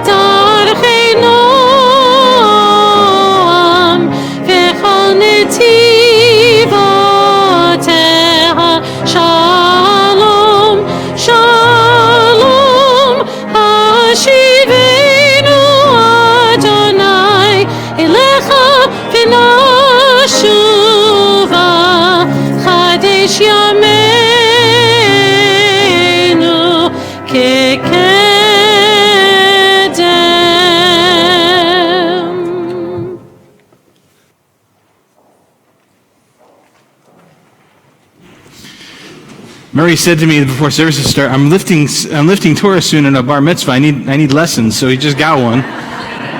darchei noam v'chol netivoteha shalom shalom hashivenu Adonai elecha v'nashuva chadesh yameinu kekedem. Murray said to me before services start, I'm lifting Torah soon in a bar mitzvah. I need lessons, so he just got one.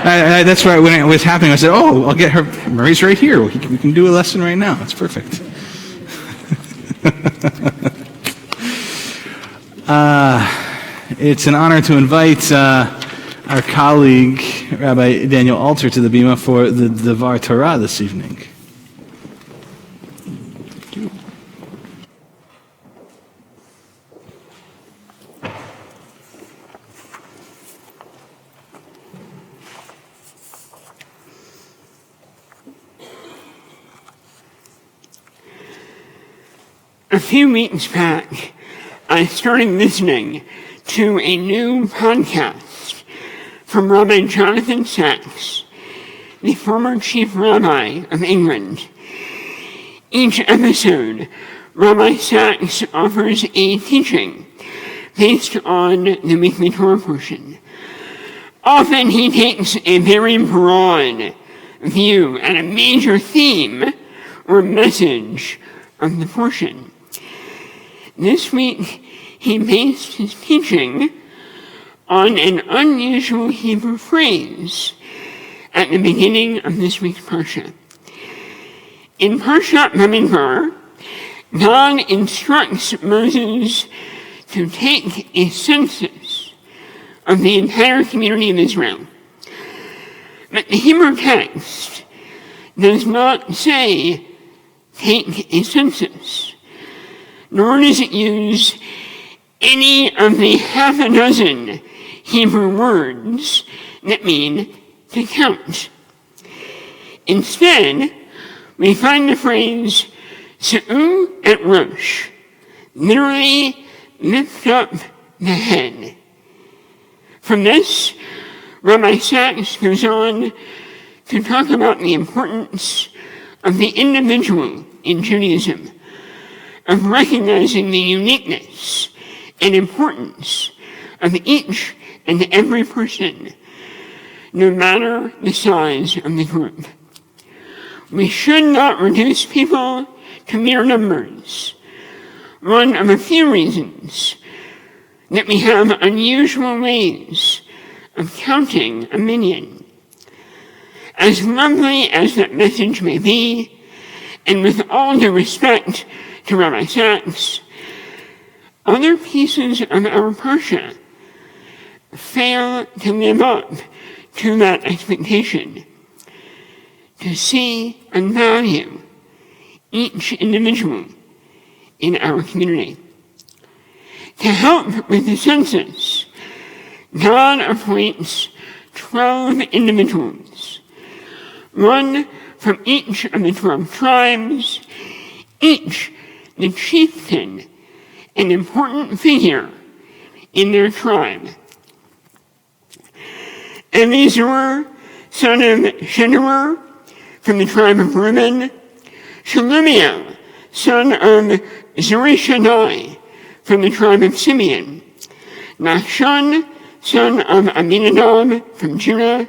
That's why when it was happening, I said, "Oh, I'll get her. Murray's right here. We can do a lesson right now. It's perfect." It's an honor to invite our colleague Rabbi Daniel Alter to the bima for the Devar Torah this evening. A few weeks back, I started listening to a new podcast from Rabbi Jonathan Sachs, the former chief rabbi of England. Each episode, Rabbi Sachs offers a teaching based on the weekly Torah portion. Often he takes a very broad view and a major theme or message of the portion. This week, he based his teaching on an unusual Hebrew phrase at the beginning of this week's Parsha. In Parshat Bamidbar, God instructs Moses to take a census of the entire community of Israel. But the Hebrew text does not say take a census, nor does it use any of the half a dozen Hebrew words that mean to count. Instead, we find the phrase Se'u et Rosh, literally lift up the head. From this, Rabbi Sachs goes on to talk about the importance of the individual in Judaism, of recognizing the uniqueness and importance of each and every person, no matter the size of the group. We should not reduce people to mere numbers. One of a few reasons that we have unusual ways of counting a minyan. As lovely as that message may be, and with all due respect to Rabbi Sachs, other pieces of our Parsha fail to live up to that expectation, to see and value each individual in our community. To help with the census, God appoints 12 individuals, one from each of the 12 tribes, each the chieftain, an important figure in their tribe. Elizur, son of Shedeur, from the tribe of Reuben; Shelumiel, son of Zurishaddai, from the tribe of Simeon; Nachshon, son of Aminadab, from Judah;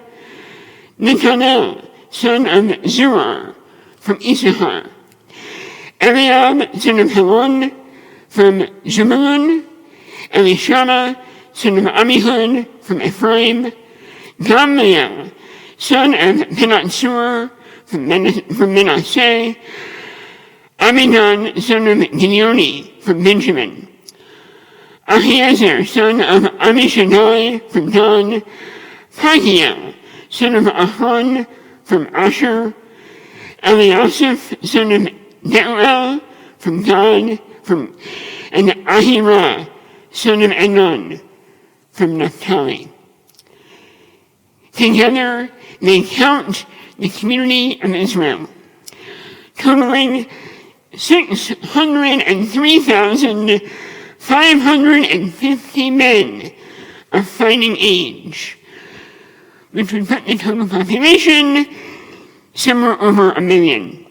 Netanel, son of Zuar, from Issachar; Eliab, son of Helon, from Zebulun; Elishama, son of Amihud, from Ephraim; Gamliel, son of Pedatsur, from Manasseh; Aminon, son of Gideoni, from Benjamin; Ahiezer, son of Ammishaddai, from Dan; Pagiel, son of Ahon, from Asher; Eliasaph, son of Deuel, from Gad; and Ahira, son of Enon, from Naphtali. Together, they count the community of Israel, totaling 603,550 men of fighting age, which would put the total population somewhere over 1 million.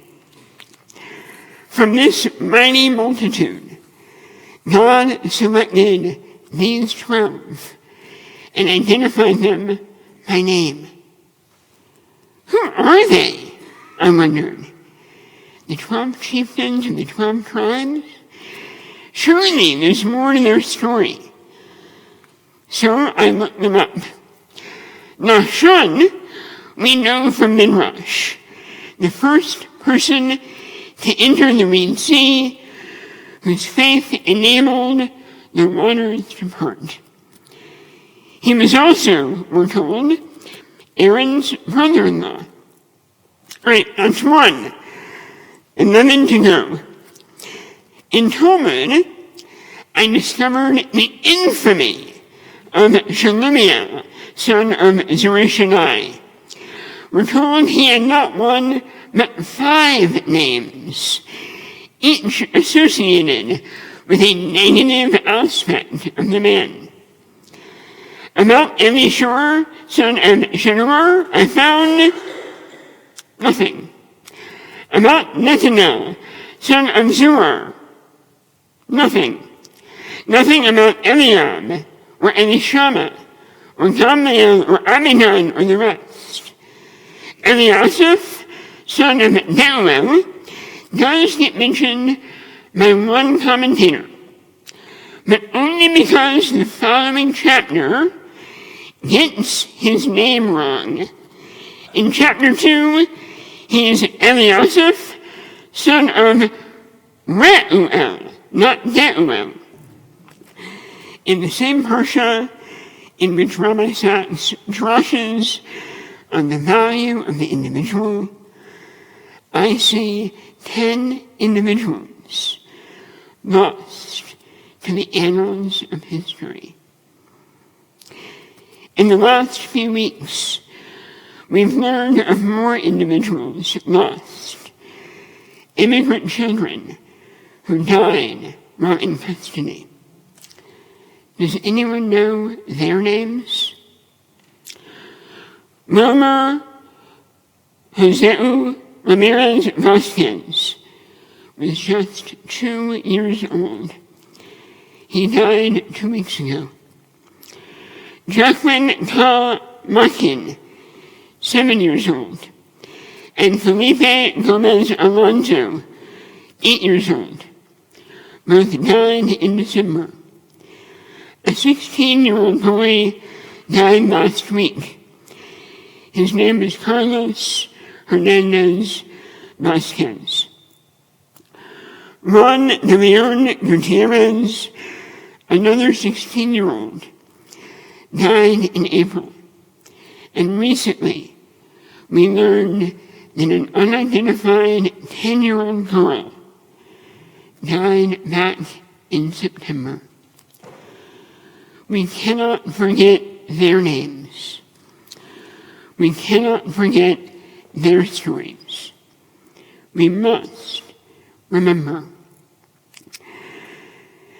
From this mighty multitude, God selected these 12 and identified them by name. Who are they? I wondered. The 12 chieftains of the 12 tribes? Surely there's more to their story. So I looked them up. Nachshon, we know from Midrash, the first person to enter the Red Sea, whose faith enabled the waters to part. He was also, we're told, Aaron's brother-in-law. All right, that's one. 11 to go. In Talmud, I discovered the infamy of Shelumiel, son of Zurishaddai. We're told he had not one, but 5 names, each associated with a negative aspect of the man. About Elishur, son of Shedeur, I found nothing. About Netanel, son of Zuar, nothing. Nothing about Eliab, or Elishama, or Gamliel, or Aminon, or the rest. Eliasaph, son of Deuel, does get mentioned by one commentator, but only because the following chapter gets his name wrong. In chapter 2, he is Eliasaph, son of Reuel, not Deuel. In the same parsha in which Rabbi Sachs drashes on the value of the individual, I see 10 individuals lost to the annals of history. In the last few weeks, we've learned of more individuals lost, immigrant children who died while in custody. Does anyone know their names? Wilmer Joseu Ramirez Vasquez was just 2 years old. He died 2 weeks ago. Jacqueline Tal Makin, 7 years old, and Felipe Gomez Alonso, 8 years old, both died in December. A 16-year-old boy died last week. His name is Carlos Hernandez Vasquez. Juan de Leon Gutierrez, another 16-year-old, died in April. And recently, we learned that an unidentified 10-year-old girl died back in September. We cannot forget their names. We cannot forget their stories. We must remember.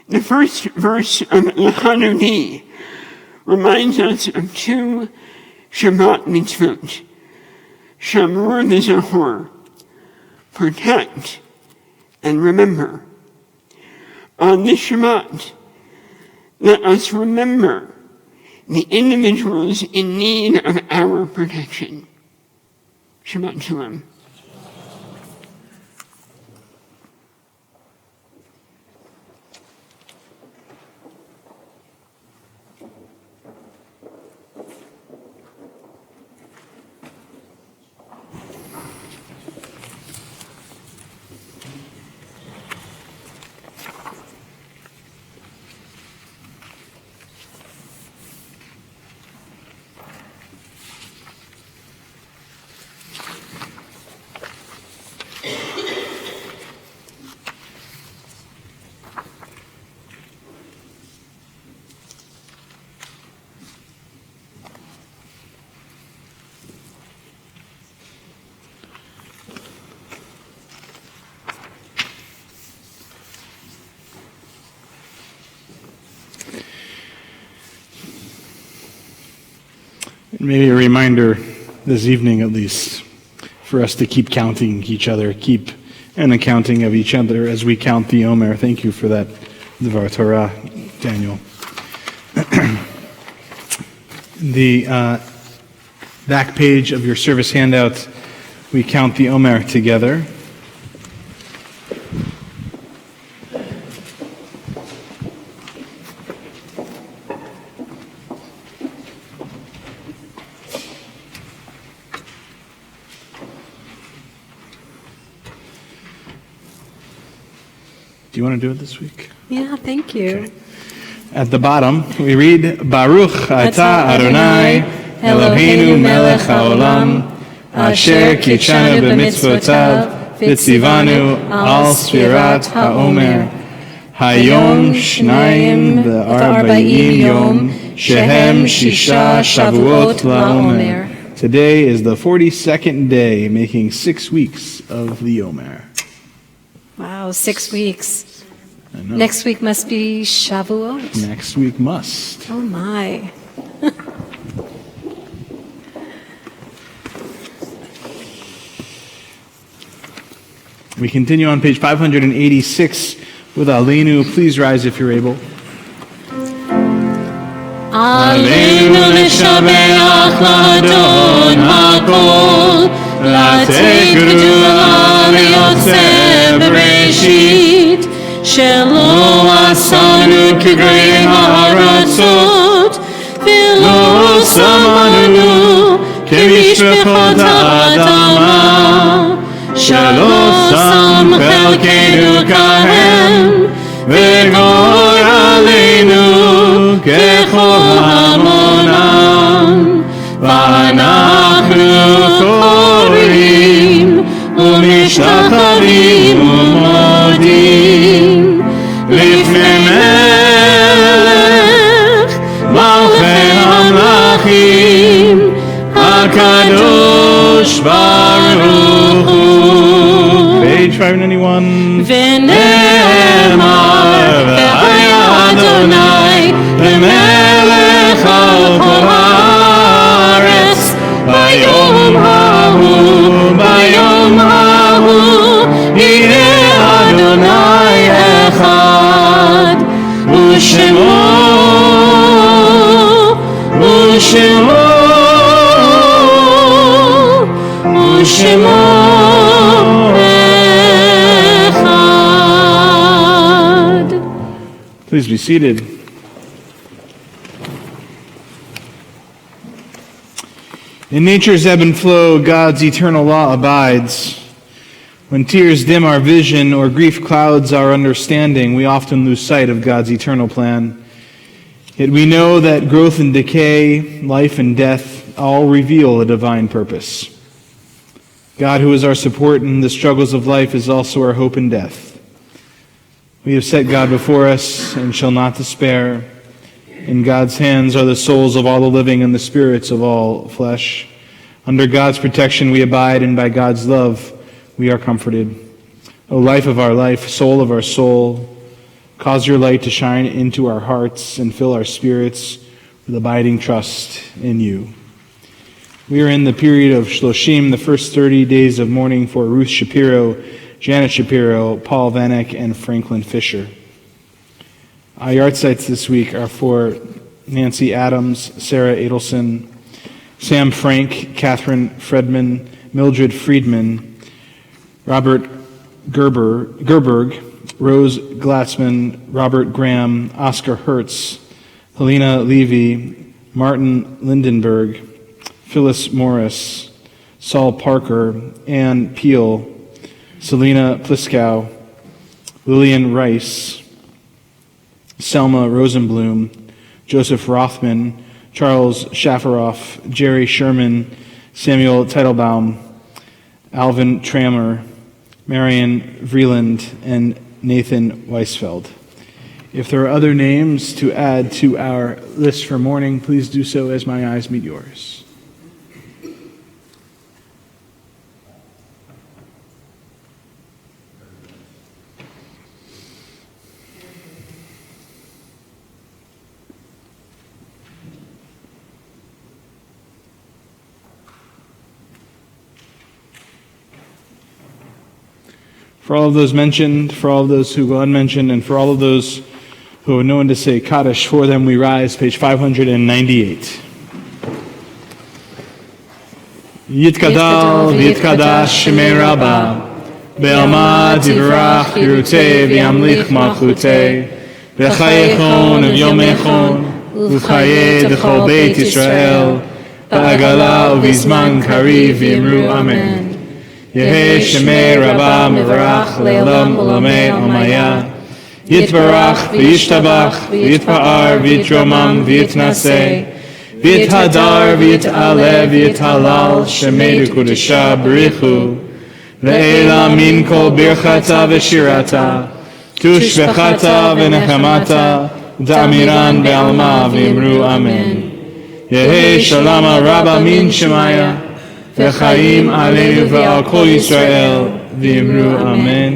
The first verse of L'Hanudi reminds us of 2 Shabbat mitzvot, Shamor v'Zachor, protect and remember. On this Shabbat, let us remember the individuals in need of our protection. Shabbat Shalom. Maybe a reminder this evening, at least, for us to keep counting each other, keep an accounting of each other as we count the Omer. Thank you for that, Dvar Torah, Daniel. The back page of your service handout, we count the Omer together. Do you want to do it this week? Yeah, thank you. Okay. At the bottom, we read, Baruch atah Adonai, Eloheinu melech haolam, asher kitshanu b'mitzvotav, v'tzivanu al sfirat haomer. Hayom shnayim v'arba'im yom, shehem shisha shavuot la'omer. Today is the 42nd day, making 6 weeks of the Omer. Wow, 6 weeks. I know. Next week must be Shavuot. Next week must. Oh my. We continue on page 586 with Aleinu. Please rise if you're able. Aleinu l'shabeach l'adon hakol, לתת גדולה ליוצא בראשית, שלא עשנו כגויי הארצות, ולא שמנו כמשפחות האדמה, שלא שם חלקנו כהם, וגוי עלינו ככל המונם, ואנחנו קוראים ומשתחווים ומודים לפני מלך מלכי המלכים הקדוש ברוך הוא. Page 591. ונאמר והיה אדוני למלך על כל הארץ ביום ההוא יהיה אדוני אחד ושמו אחד. Please be seated. In nature's ebb and flow, God's eternal law abides. When tears dim our vision or grief clouds our understanding, we often lose sight of God's eternal plan. Yet we know that growth and decay, life and death, all reveal a divine purpose. God, who is our support in the struggles of life, is also our hope in death. We have set God before us and shall not despair. In God's hands are the souls of all the living and the spirits of all flesh. Under God's protection we abide, and by God's love we are comforted. O life of our life, soul of our soul, cause your light to shine into our hearts and fill our spirits with abiding trust in you. We are in the period of Shloshim, the first 30 days of mourning for Ruth Shapiro, Janet Shapiro, Paul Vanek, and Franklin Fisher. Our yard sites this week are for Nancy Adams, Sarah Adelson, Sam Frank, Catherine Fredman, Mildred Friedman, Robert Gerberg, Rose Glatzman, Robert Graham, Oscar Hertz, Helena Levy, Martin Lindenberg, Phyllis Morris, Saul Parker, Ann Peel, Selena Pliskow, Lillian Rice, Selma Rosenblum, Joseph Rothman, Charles Shafferoff, Jerry Sherman, Samuel Teitelbaum, Alvin Trammer, Marion Vreeland, and Nathan Weisfeld. If there are other names to add to our list for mourning, please do so as my eyes meet yours. For all of those mentioned, for all of those who go unmentioned, and for all of those who have no one to say Kaddish for them, we rise, page 598. Yitkadal v'yitkadash shemei Rabbah, be'alma tivrach yiruteh v'yamlich malchuteh, v'chayechon v'yomechon, v'chaye d'chol beit Yisrael, ba'agala u'vizman kariv v'yimru amen. Yehei Shemei Rabbah Mevarach Le'olam Olamei Omaya Yitbarach V'yishtabach V'yitpa'ar V'yitromam V'yitnaseh V'yithadar V'yit'aleh V'yithalal Shemei D'Kudesha B'richu Le'ela Min Kol Birchata V'shirata Tushvechata V'nechamata Da'amiran Be'alma V'yimru Amen. Yehei Shalama Rabba Min Shemaya V'chaim aleinu v'al kol Yisrael v'yimru amen.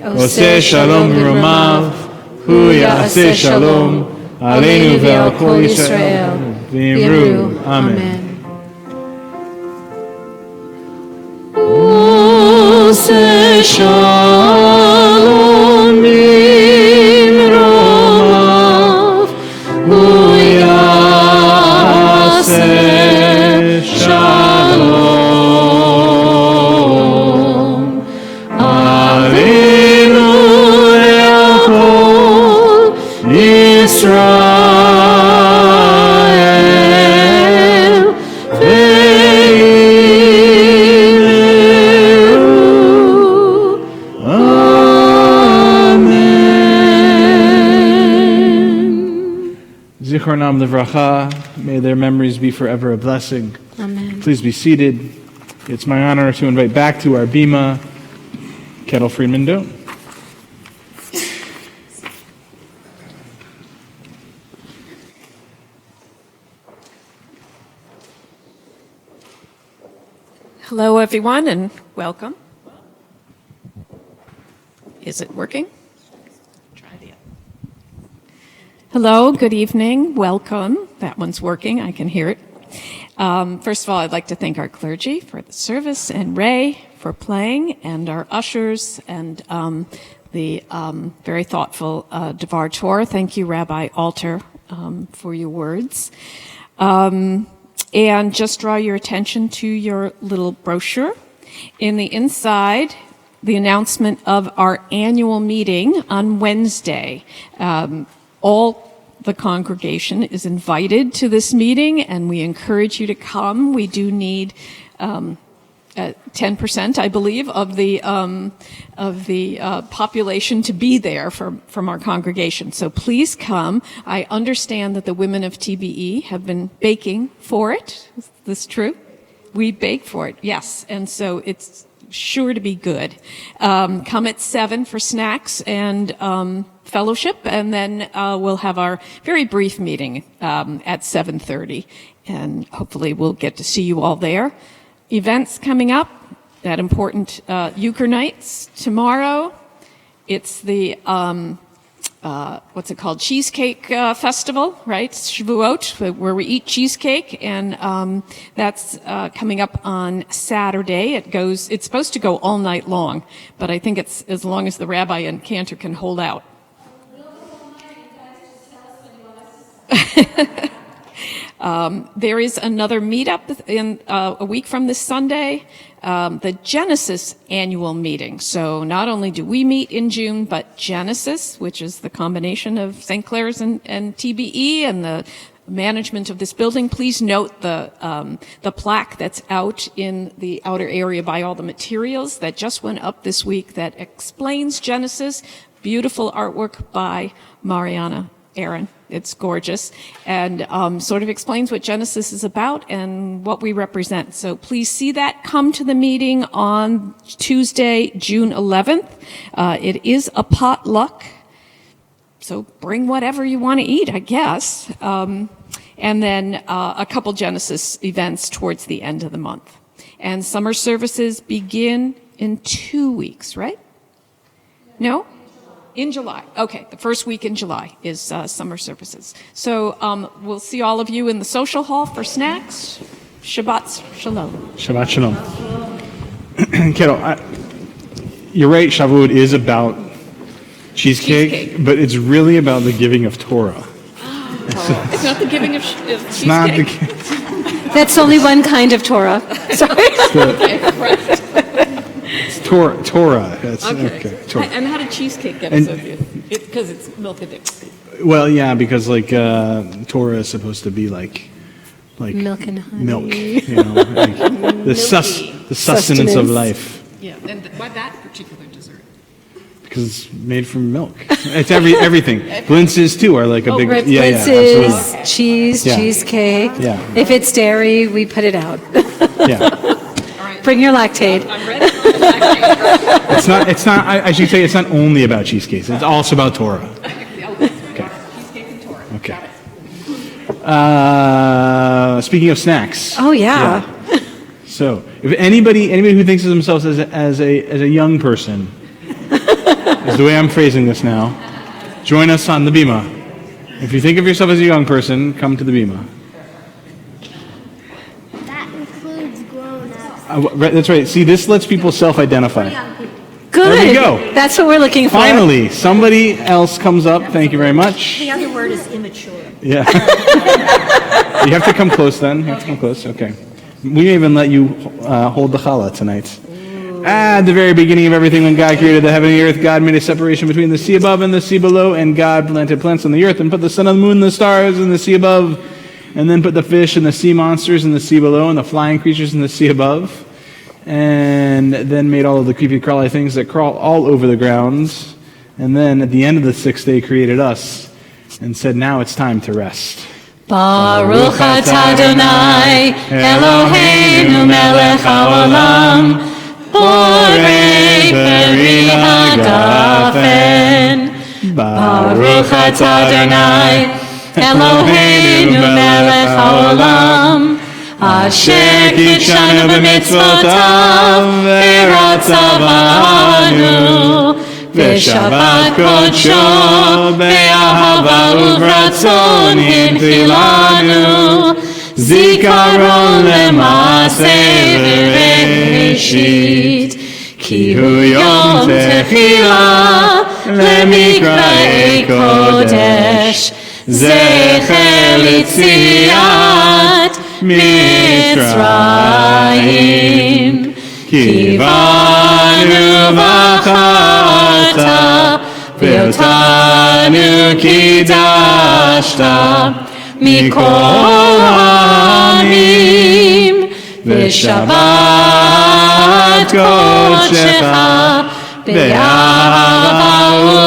Oseh shalom v'romav, hu ya'aseh shalom aleinu v'al kol Yisrael v'yimru amen. Oseh shalom v'romav, hu ya'aseh shalom. Israel, ve'yimeru Zichronam Livracha. May their memories be forever a blessing. Amen. Please be seated. It's my honor to invite back to our bima Kettle Friedman Doan. Hello, everyone, and welcome. Is it working? Try the other. Hello, good evening, welcome. That one's working, I can hear it. First of all, I'd like to thank our clergy for the service, and Ray for playing, and our ushers, and the very thoughtful Devar Torah. Thank you, Rabbi Alter, for your words. And just draw your attention to your little brochure. In the inside, the announcement of our annual meeting on Wednesday. All the congregation is invited to this meeting, and we encourage you to come. We do need 10%, I believe, of the population to be there from our congregation. So please come. I understand that the women of TBE have been baking for it. Is this true? We bake for it, yes. And so it's sure to be good. Come at 7 for snacks and fellowship, and then we'll have our very brief meeting at 7:30, and hopefully we'll get to see you all there. Events coming up, that important Euchre nights tomorrow. It's the what's it called? Cheesecake Festival, right? Shavuot, where we eat cheesecake, and that's coming up on Saturday. It's supposed to go all night long, but I think it's as long as the rabbi and cantor can hold out. There is another meetup in a week from this Sunday, the Genesis annual meeting. So not only do we meet in June, but Genesis, which is the combination of St. Clair's and TBE and the management of this building. Please note the plaque that's out in the outer area by all the materials that just went up this week that explains Genesis. Beautiful artwork by Mariana Aaron. It's gorgeous, and sort of explains what Genesis is about and what we represent. So please see that. Come to the meeting on Tuesday, June 11th. It is a potluck, so bring whatever you want to eat, I guess. And then a couple Genesis events towards the end of the month. And summer services begin in 2 weeks, right? No? In July. Okay, the first week in July is summer services. So we'll see all of you in the social hall for snacks. Shabbat shalom. Shabbat shalom. Kettle, you're right, Shavuot is about cheesecake, but it's really about the giving of Torah. It's not the giving of cheesecake? It's not the... That's only one kind of Torah. Sorry. It's Torah. That's, Okay. Torah. And how did cheesecake get associated? Because it's milk addiction. Well, yeah, because Torah is supposed to be like Milk and honey. milk, like the sustenance of life. Yeah, and why that particular dessert? Because it's made from milk. It's everything. Blintzes too are like a big Right, absolutely. Blintzes, cheese, Yeah. cheesecake. Yeah. If it's dairy, we put it out. Yeah. Bring your lactate. I'm ready. It's not. I should say it's not only about cheesecakes. It's also about Torah. Cheesecake and Torah. Okay. Speaking of snacks. Oh, yeah. So, if anybody who thinks of themselves as a young person, is the way I'm phrasing this now, join us on the bima. If you think of yourself as a young person, come to the bima. That includes grown-ups. That's right. See, this lets people self-identify. Good. There we go. That's what we're looking for. Finally, somebody else comes up. Thank you very much. The other word is immature. Yeah. You have to come close then. You have to come close. Okay. We may even let you hold the challah tonight. At the very beginning of everything, when God created the heaven and the earth, God made a separation between the sea above and the sea below, and God planted plants on the earth and put the sun and the moon and the stars in the sea above, and then put the fish and the sea monsters in the sea below and the flying creatures in the sea above, and then made all of the creepy crawly things that crawl all over the ground, and then at the end of the sixth day created us and said, now it's time to rest. Baruch atah Adonai, Eloheinu melech haolam, borei peri hagafen. Baruch atah Adonai, Eloheinu melech haolam, asher kitshanu b'mitzvotav v'ratzavanu, v'shavat kodsho be'ahava uvratzon hinchilanu, zikaron le'maseh v'reshit, ki hu yom techila lemikra'ei kodesh, zecher litziat Mitzrayim, kivanu v'acharta, ve'otanu kidashta, mikol ha'amim, v'shavat kodshecha, be'ahava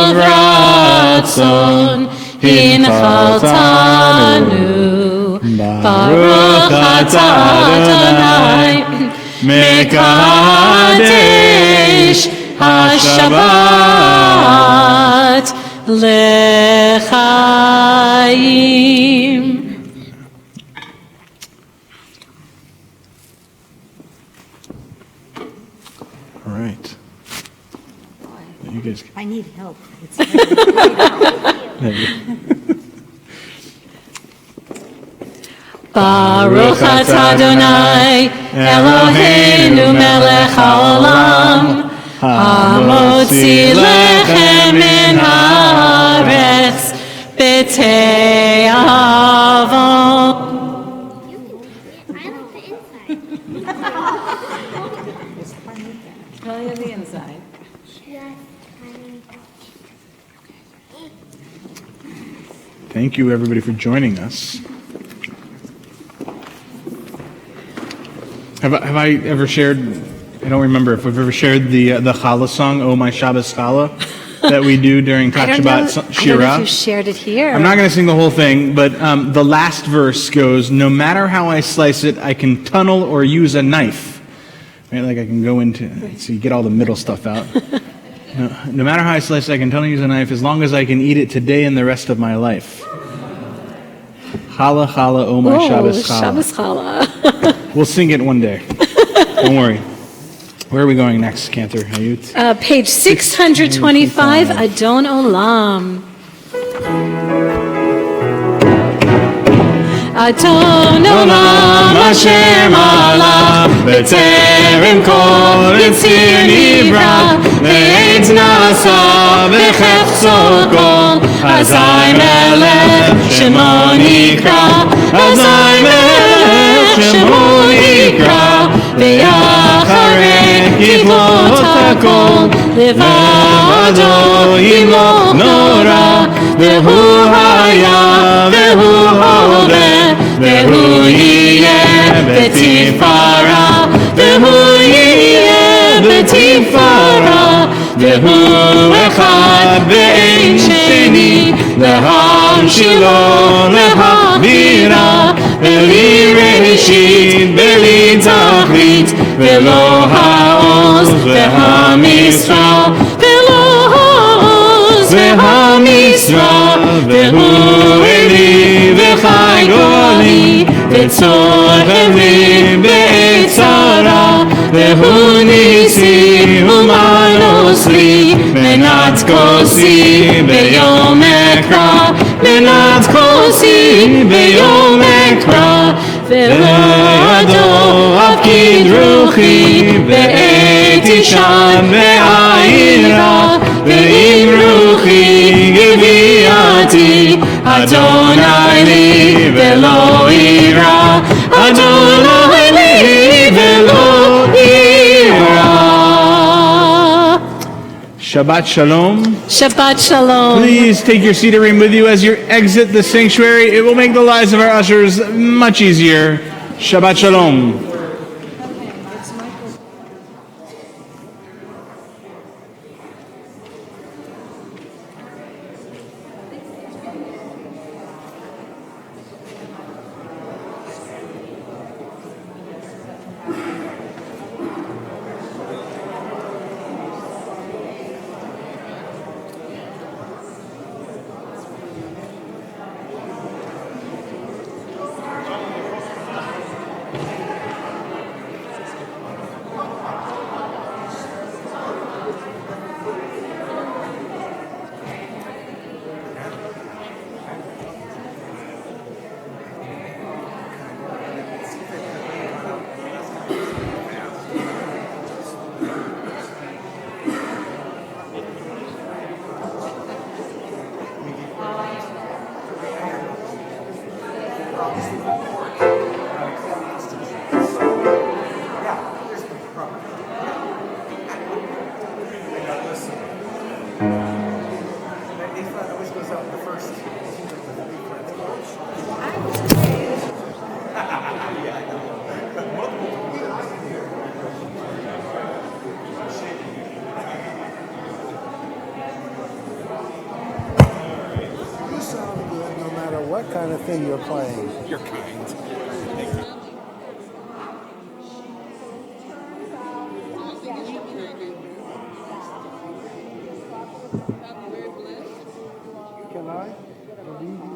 uvratzon, hinchaltanu. Baruch atah Adonai, mekadesh hashabat lechaim. All right. You guys. I need help. It's Baruch atah Adonai, Eloheinu melech haolam, hamotzi lechem min haaretz b'tei avon. I like the inside. Tell you the inside. Yes, Thank you, everybody, for joining us. Have I ever shared? I don't remember if we've ever shared the challah song, "Oh My Shabbos Challah," that we do during I Tak don't know Shabbat if Shira. you shared it here. I'm not going to sing the whole thing, but the last verse goes, "No matter how I slice it, I can tunnel or use a knife." Right, like I can go into, so you get all the middle stuff out. No matter how I slice it, I can tunnel or use a knife as long as I can eat it today and the rest of my life. Challah, challah, oh my Shabbos challah. Shabbos challah. We'll sing it one day. Don't worry. Where are we going next, Cantor Hayut? Page 625, Adon Olam. Adon Olam Hashem Allah, b'terem kol yitzir nivra, le'etz nasa b'chefzo kol, azay melech shemo nikra, azay melech shemo nikra, ve'acharei kivot hakol, levado imo nora, ve'hu haya ve'hu hove, ve'hu yiyeh betifara, ve'hu yiyeh betifara, ve'hu echad ve'ein sheni, להמשילו להחבירה, בלי ראשית, בלי תכלית, ולא העוז והמשרה, ולא העוז והמשרה, והוא אלי וחי גולי, וצורך לי בעת צרה, והוא ניסי ומנוס לי, מנת כוסי ביום אקרא, מנת כוסי ביום אקרא, ולידו אפקיד רוחי, בעת אישה בעירה, ואם רוחי גביעתי, אדוני לי ולא אירא, אדוני לי ולא אירא. Shabbat Shalom. Shabbat Shalom. Please take your cedar with you as you exit the sanctuary. It will make the lives of our ushers much easier. Shabbat Shalom. what kind of thing you're playing. You're kind. Can I?